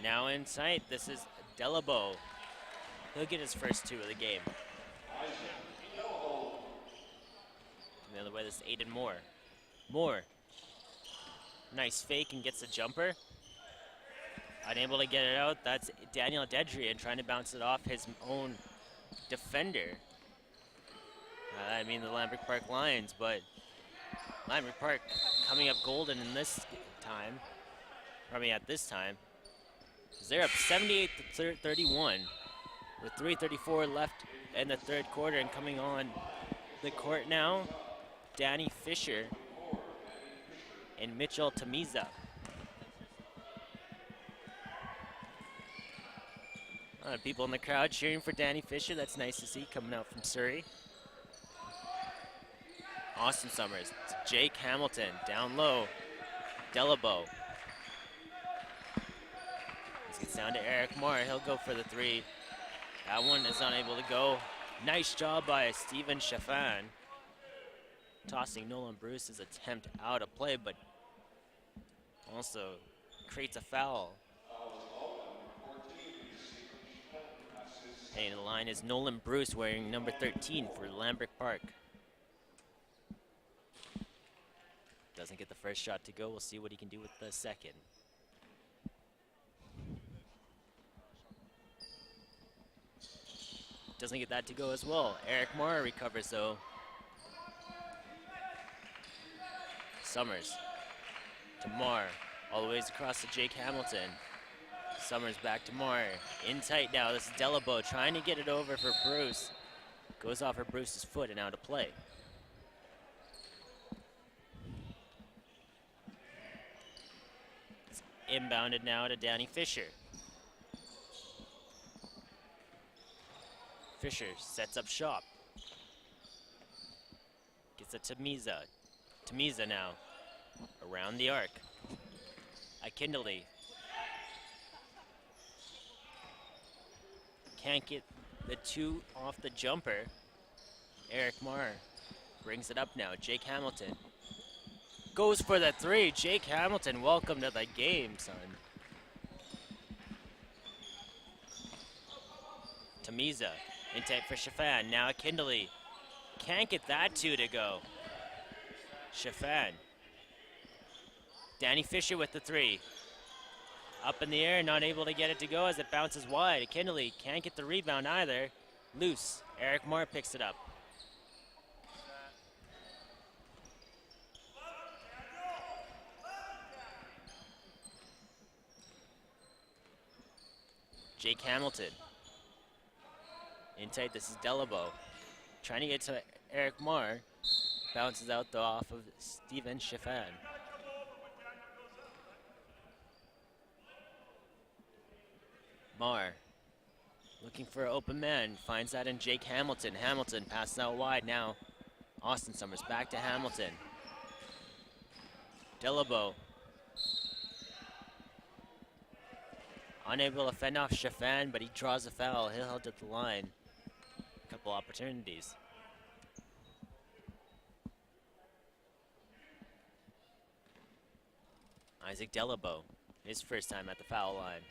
Now in sight, this is Delabo. He'll get his first 2 of the game. And the other way, this is Aiden Moore. Moore. Nice fake and gets the jumper. Unable to get it out. That's Daniel Dedrian trying to bounce it off his own defender. I mean the Lambrick Park Lions, but Lambrick Park coming up golden in this time. At this time. They're up 78-31 with 3:34 left in the 3rd quarter, and coming on the court now, Danny Fisher and Mitchell Tamiza. A lot of people in the crowd cheering for Danny Fisher. That's nice to see coming out from Surrey. Austin Summers to Jake Hamilton, down low, Delabo. This gets down to Eric Moore, he'll go for the 3. That one is unable to go. Nice job by Steven Chaffin. Tossing Nolan Bruce's attempt out of play, but also creates a foul. Heading to the line is Nolan Bruce, wearing number 13 for Lambrick Park. Doesn't get the first shot to go. We'll see what he can do with the second. Doesn't get that to go as well. Eric Moore recovers though. Summers to Moore, all the ways across to Jake Hamilton. Summers back to Moore, in tight now. This is Delabo trying to get it over for Bruce. Goes off of Bruce's foot and out of play. It's inbounded now to Danny Fisher. Fisher sets up shop. Gets it to Tamiza. Tamiza now, around the arc. Akindele. Can't get the 2 off the jumper. Eric Marr brings it up now. Jake Hamilton goes for the 3. Jake Hamilton, welcome to the game, son. Tamiza, in tight for Chaffin. Now Akindele. Can't get that 2 to go. Chaffin. Danny Fisher with the 3. Up in the air, not able to get it to go as it bounces wide. Akindele can't get the rebound either. Loose. Eric Moore picks it up. Jake Hamilton. In tight, this is Delabo. Trying to get to Eric Moore. Bounces out though off of Steven Chaffin. Marr looking for an open man, finds that in Jake Hamilton. Hamilton passes out wide now. Austin Summers back to Hamilton. Delabo. Unable to fend off Chaffin, but he draws a foul. He'll held at the line. A couple opportunities. Isaac Delabo, his first time at the foul line.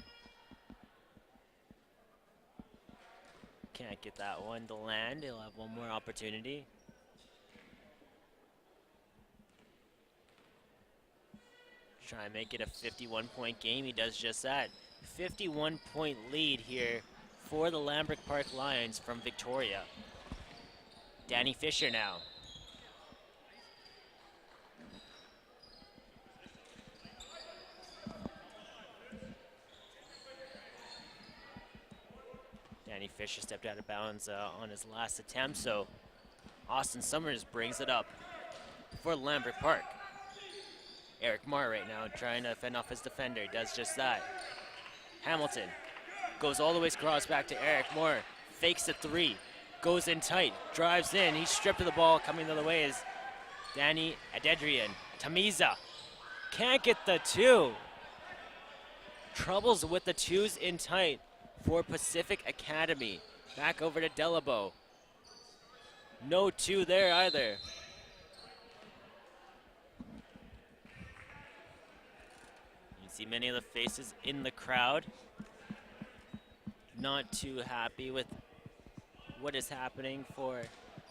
Can't get that one to land. He'll have one more opportunity. Try and make it a 51-point game. He does just that. 51-point lead here for the Lambrick Park Lions from Victoria. Danny Fisher now. Danny Fisher stepped out of bounds on his last attempt, so Austin Summers brings it up for Lambrick Park. Eric Marr right now trying to fend off his defender, does just that. Hamilton goes all the way across back to Eric Moore, fakes the 3, goes in tight, drives in, he's stripped of the ball. Coming the other way is Danny Adedrian. Tamiza can't get the 2. Troubles with the 2s in tight for Pacific Academy. Back over to Delabo. No 2 there either. You see many of the faces in the crowd. not too happy with what is happening for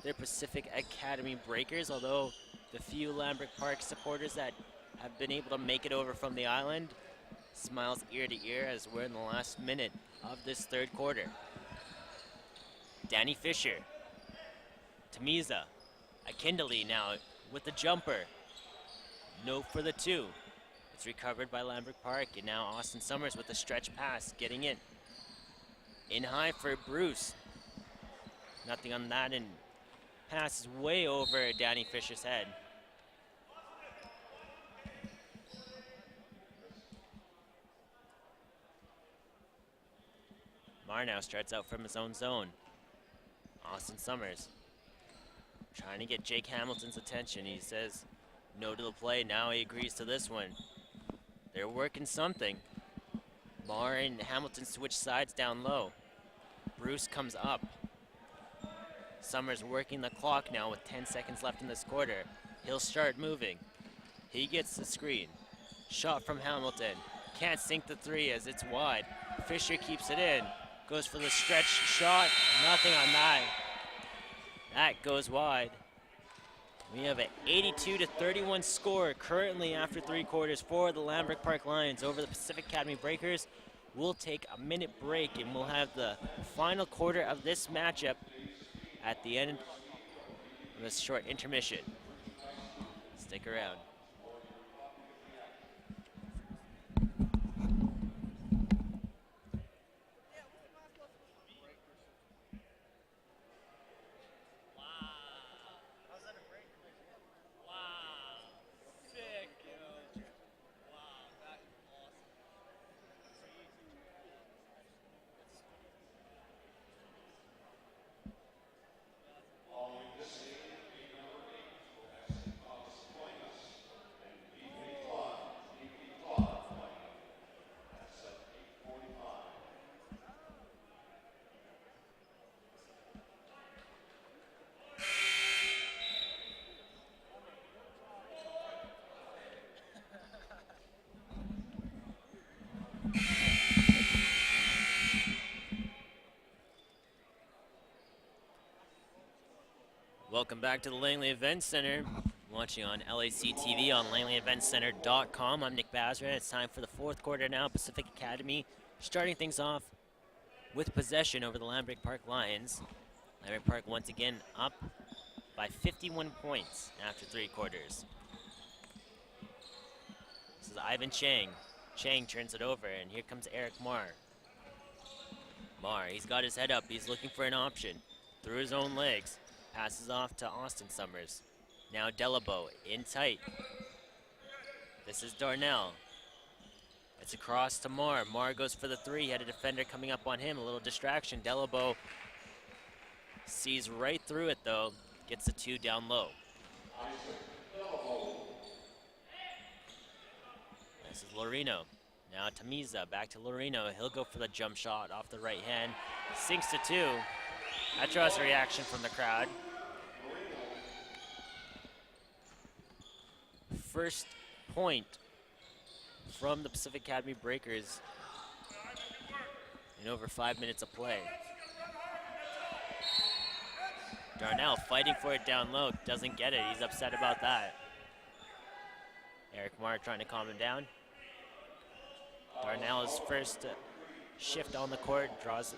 their Pacific Academy Breakers, although the few Lambert Park supporters that have been able to make it over from the island, smiles ear to ear as we're in the last minute of this third quarter. Danny Fisher, Tamiza, Akindele now with the jumper. No for the two. It's recovered by Lambert Park, and now Austin Summers with the stretch pass, getting it in high for Bruce. Nothing on that, and passes way over Danny Fisher's head. Mar now starts out from his own zone. Austin Summers trying to get Jake Hamilton's attention. He says no to the play. Now he agrees to this one. They're working something. Mar and Hamilton switch sides down low. Bruce comes up. Summers working the clock now with 10 seconds left in this quarter. He'll start moving. He gets the screen. Shot from Hamilton. Can't sink the three as it's wide. Fisher keeps it in. Goes for the stretch shot. Nothing on that. That goes wide. We have an 82-31 score currently after three quarters for the Lambert Park Lions over the Pacific Academy Breakers. We'll take a minute break and we'll have the final quarter of this matchup at the end of this short intermission. Stick around. Welcome back to the Langley Event Center. Watching on LAC TV on langleyeventcenter.com. I'm Nick Bazra. It's time for the fourth quarter now. Pacific Academy starting things off with possession over the Lambert Park Lions. Lambert Park once again up by 51 points after three quarters. This is Ivan Chang. Chang turns it over, and here comes Eric Marr. Marr, he's got his head up. He's looking for an option. Through his own legs. Passes off to Austin Summers. Now Delabo in tight. This is Darnell. It's across to Marr. Marr goes for the three. He had a defender coming up on him. A little distraction. Delabo sees right through it though. Gets the two down low. This is Lorino. Now Tamiza back to Lorino. He'll go for the jump shot off the right hand. Sinks to two. That draws a reaction from the crowd. First point from the Pacific Academy Breakers in over 5 minutes of play. Darnell fighting for it down low, doesn't get it. He's upset about that. Eric Marr trying to calm him down. Darnell's first shift on the court draws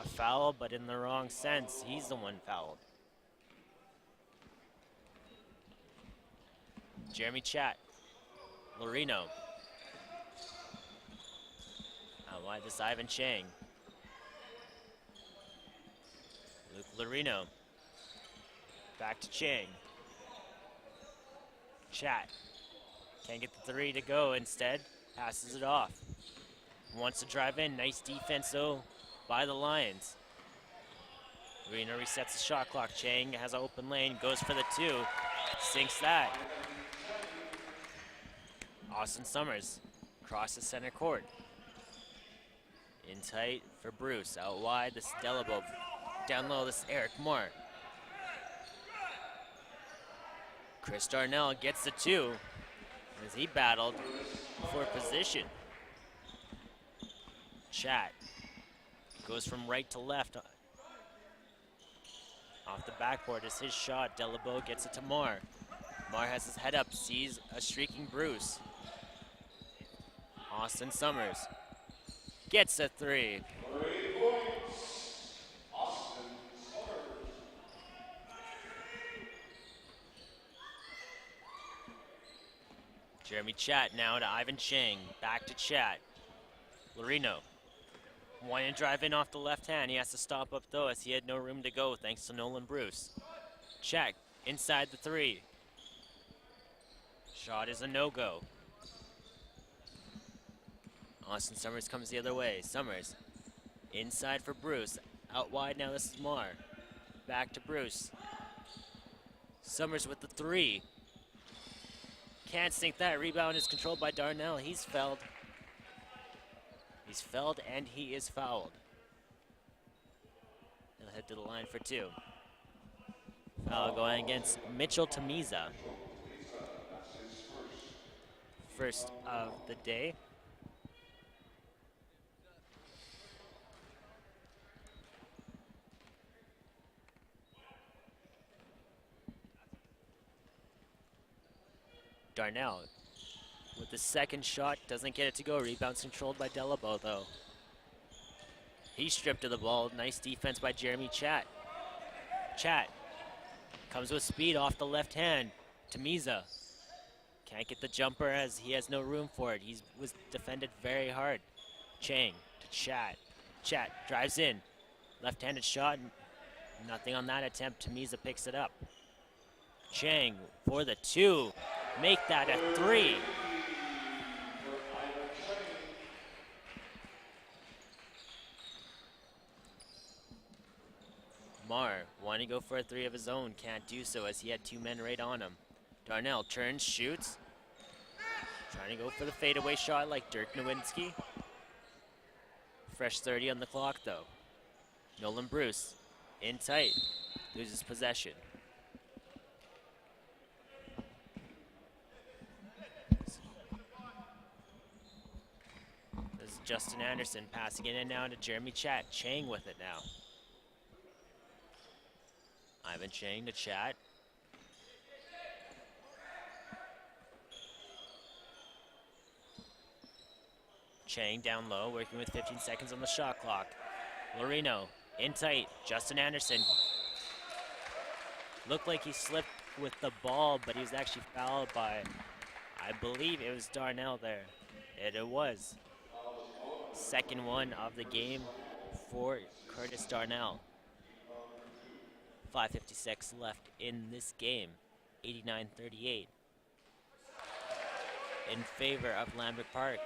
a foul, but in the wrong sense. He's the one fouled. Jeremy Chat. Lorino. Out wide, this Ivan Chang. Luke Lorino. Back to Chang. Chat. Can't get the three to go. Instead, passes it off. Wants to drive in. Nice defense, though, by the Lions. Lorino resets the shot clock. Chang has an open lane. Goes for the two. Sinks that. Austin Summers crosses center court. In tight for Bruce. Out wide, this is Delabo. Down low, this is Eric Marr. Chris Darnell gets the two as he battled for position. Chat Goes from right to left. Off the backboard is his shot. Delabo gets it to Mar. Mar has his head up, sees a streaking Bruce. Austin Summers gets a 3. Jeremy Chat now to Ivan Chang. Back to Chat. Lorino wanting to drive in off the left hand. He has to stop up though as he had no room to go thanks to Nolan Bruce. Chat inside the 3. Shot is a no-go. Austin Summers comes the other way. Summers inside for Bruce. Out wide now, this is Mar. Back to Bruce. Summers with the 3. Can't sink that. Rebound is controlled by Darnell. He's fouled. He's fouled and he is fouled. He'll head to the line for 2. Foul going against Mitchell Tamiza. First of the day. Darnell with the second shot, doesn't get it to go. Rebounds controlled by Delabo though. He's stripped of the ball. Nice defense by Jeremy Chat. Chat comes with speed off the left hand. Tamiza can't get the jumper as he has no room for it. He was defended very hard. Chang to Chat. Chat drives in. Left-handed shot. Nothing on that attempt. Tamiza picks it up. Chang for the 2. Make that a 3. Mar wanting to go for a 3 of his own. Can't do so as he had 2 men right on him. Darnell turns, shoots. Trying to go for the fadeaway shot like Dirk Nowinski. Fresh 30 on the clock though. Nolan Bruce in tight. Loses possession. This is Justin Anderson passing it in now to Jeremy Chat. Chang with it now. Ivan Chang to Chat. Chang down low, working with 15 seconds on the shot clock. Lorino in tight. Justin Anderson. Looked like he slipped with the ball, but he was actually fouled by, I believe it was Darnell there. It was. Second one of the game for Curtis Darnell. 5:56 left in this game. 89-38 in favor of Lambert Park.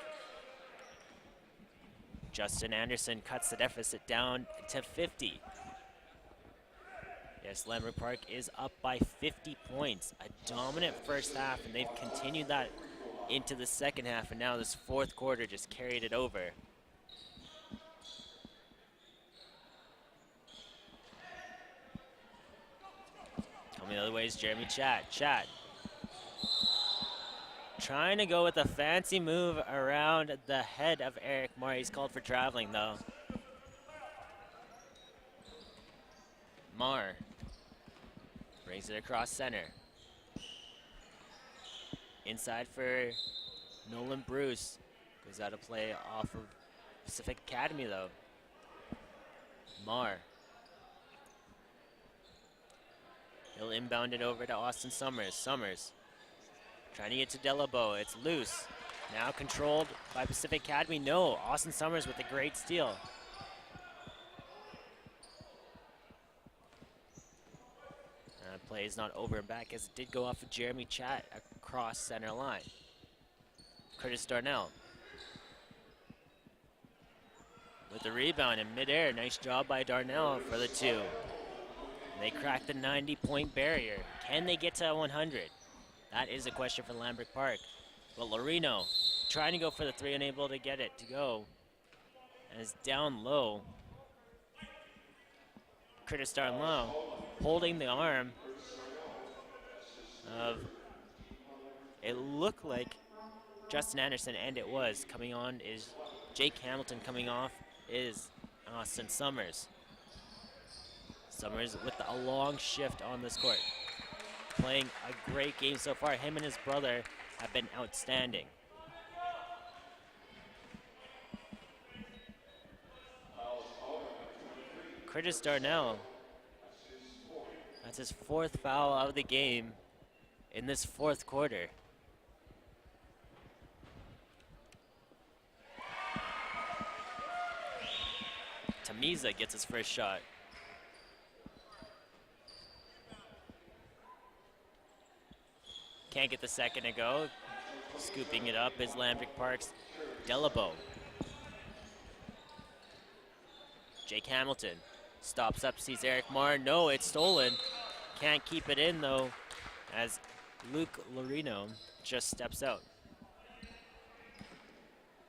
Justin Anderson cuts the deficit down to 50. Yes, Lambert Park is up by 50 points. A dominant first half, and they've continued that into the second half, and now this fourth quarter just carried it over. Coming the other way is Jeremy Chat. Chat trying to go with a fancy move around the head of Eric Mar. He's called for traveling though. Mar brings it across center. Inside for Nolan Bruce. Goes out of play off of Pacific Academy though. Mar. He'll inbound it over to Austin Summers. Summers trying to get to Delabo. It's loose. Now controlled by Pacific Academy. No, Austin Summers with a great steal. Play is not over and back as it did go off of Jeremy Chat across center line. Curtis Darnell with the rebound in midair. Nice job by Darnell for the 2. They cracked the 90-point barrier. Can they get to 100? That is a question for Lambert Park. But Lorino trying to go for the 3, unable to get it to go. And is down low. Curtis Darnell holding the arm of, it looked like Justin Anderson, and it was. Coming on is Jake Hamilton. Coming off is Austin Summers. Summers with a long shift on this court. Playing a great game so far. Him and his brother have been outstanding. Curtis Darnell. That's his 4th foul of the game in this 4th quarter. Tamiza gets his first shot. Can't get the second to go. Scooping it up is Lambic Park's Delabo. Jake Hamilton stops up, sees Eric Marr. No, it's stolen. Can't keep it in though, as Luke Lorino just steps out.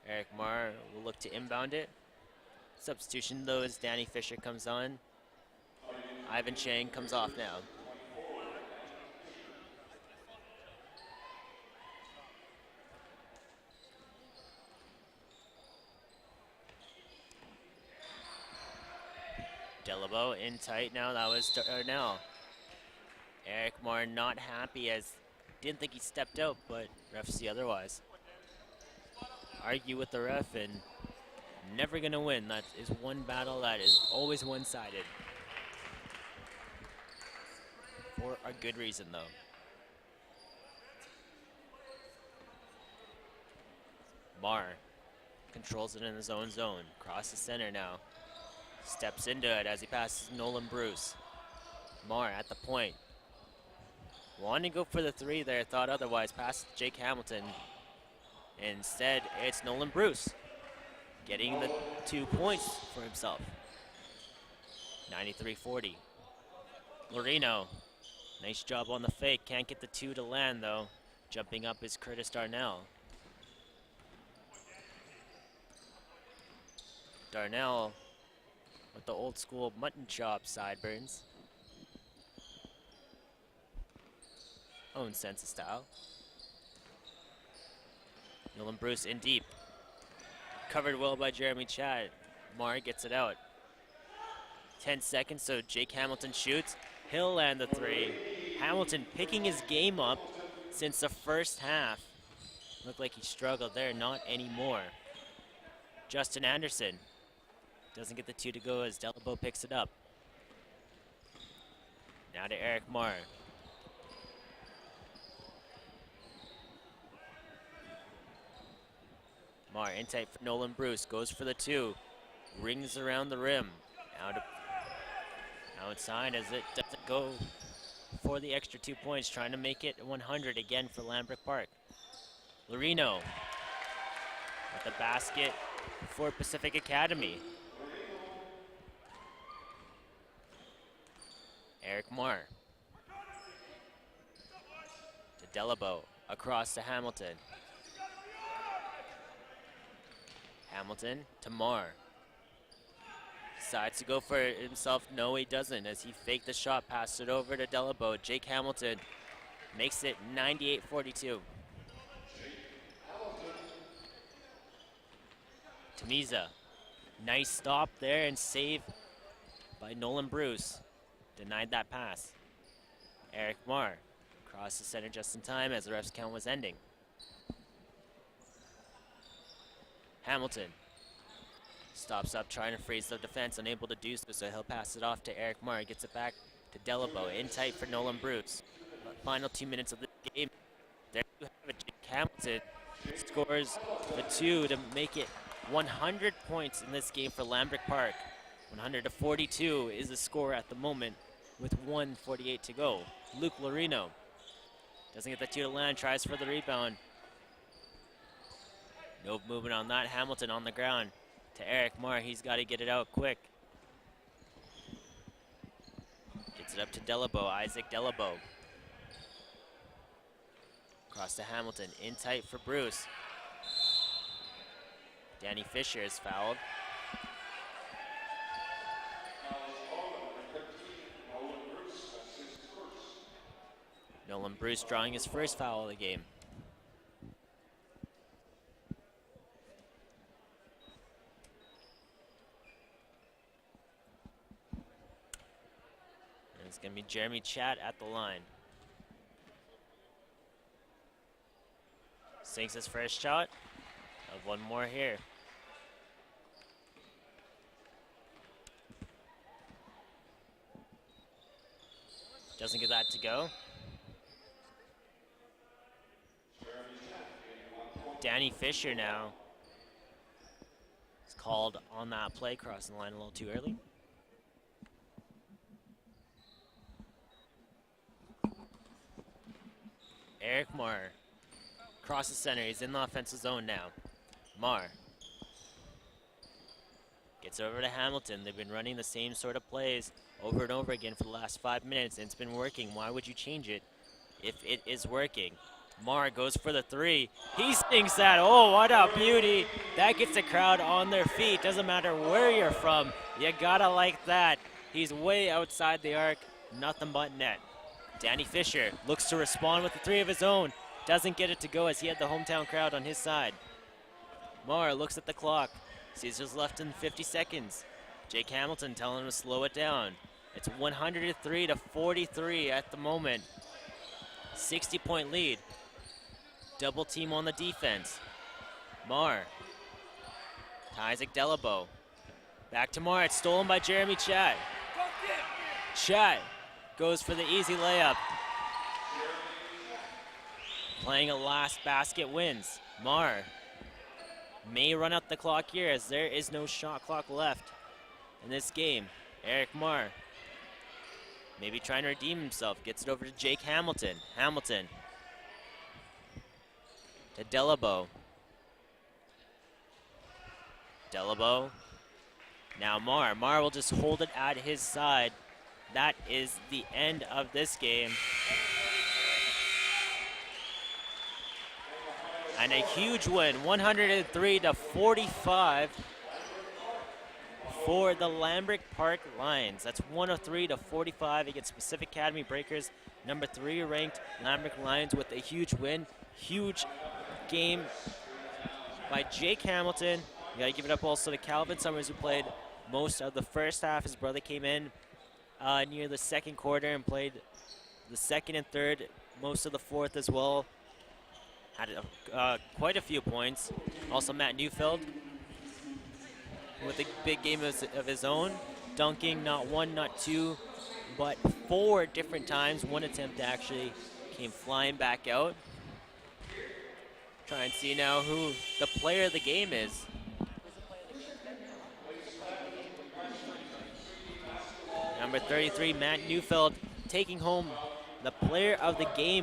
Eric Marr will look to inbound it. Substitution though as Danny Fisher comes on. Ivan Chang comes off now. Delabo in tight now, that was Darnell. Eric Marr not happy as didn't think he stepped out, but refs see otherwise. Argue with the ref and never gonna win. That is one battle that is always one-sided. For a good reason though. Marr controls it in his own zone. Cross the center now. Steps into it as he passes Nolan Bruce. Marr at the point. Wanting to go for the 3 there, thought otherwise. Passes Jake Hamilton. Instead, it's Nolan Bruce getting the 2 points for himself. 93-40. Lorino, nice job on the fake. Can't get the 2 to land though. Jumping up is Curtis Darnell. Darnell with the old school mutton chop sideburns. Own sense of style. Nolan Bruce in deep. Covered well by Jeremy Chad. Marr gets it out. 10 seconds, so Jake Hamilton shoots. He'll land the 3. Hamilton picking his game up since the first half. Looked like he struggled there, not anymore. Justin Anderson doesn't get the 2 to go as Delabo picks it up. Now to Eric Marr. Marr in tight for Nolan Bruce, goes for the 2. Rings around the rim. Outside as it doesn't go for the extra 2 points, trying to make it 100 again for Lambic Park. Lorino with the basket for Pacific Academy. Eric Marr to Delabo, across to Hamilton. Hamilton to Marr. Decides to go for it himself. No, he doesn't, as he faked the shot, passed it over to Delabo. Jake Hamilton makes it 98-42. Tamiza, nice stop there and save by Nolan Bruce. Denied that pass. Eric Marr across the center just in time as the ref's count was ending. Hamilton stops up, trying to freeze the defense, unable to do so, so he'll pass it off to Eric Marr. Gets it back to Delabo, in tight for Nolan Bruce. Final 2 minutes of the game. There you have it. Jake Hamilton scores the 2 to make it 100 points in this game for Lambic Park. 100-42 is the score at the moment with 1:48 to go. Luke Lorino doesn't get the 2 to land, tries for the rebound. No movement on that. Hamilton on the ground to Eric Marr. He's got to get it out quick. Gets it up to Delabo, Isaac Delabo. Across to Hamilton, in tight for Bruce. Danny Fisher is fouled. Nolan Bruce drawing his first foul of the game. It's going to be Jeremy Chat at the line. Sinks his first shot. One more here. Doesn't get that to go. Danny Fisher now is called on that play, crossing the line a little too early. Eric Marr across the center. He's in the offensive zone now. Marr gets over to Hamilton. They've been running the same sort of plays over and over again for the last 5 minutes, and it's been working. Why would you change it if it is working? Marr goes for the three. He sinks that. Oh, what a beauty. That gets the crowd on their feet. Doesn't matter where you're from. You gotta like that. He's way outside the arc. Nothing but net. Danny Fisher looks to respond with the three of his own. Doesn't get it to go as he had the hometown crowd on his side. Marr looks at the clock. Sees there's left in 50 seconds. Jake Hamilton telling him to slow it down. It's 103 to 43 at the moment. 60-point lead. Double team on the defense. Marr. To Isaac Delabo. Back to Marr. It's stolen by Jeremy Chat. Chat goes for the easy layup. Playing a last basket wins. Marr may run out the clock here as there is no shot clock left in this game. Eric Marr maybe trying to redeem himself. Gets it over to Jake Hamilton. Hamilton to Delabo. Delabo. Now Marr. Marr will just hold it at his side. That is the end of this game. And a huge win, 103 to 45 for the Lambrick Park Lions. That's 103 to 45 against Pacific Academy Breakers, number 3 ranked Lambrick Lions with a huge win. Huge game by Jake Hamilton. You gotta give it up also to Calvin Summers, who played most of the first half. His brother came in near the second quarter and played the second and third, most of the fourth as well. Had quite a few points. Also Matt Neufeld with a big game of his own, dunking not 1, not 2, but 4 different times. One attempt actually came flying back out. Try and see now who the player of the game is. Number 33, Matt Neufeld, taking home the player of the game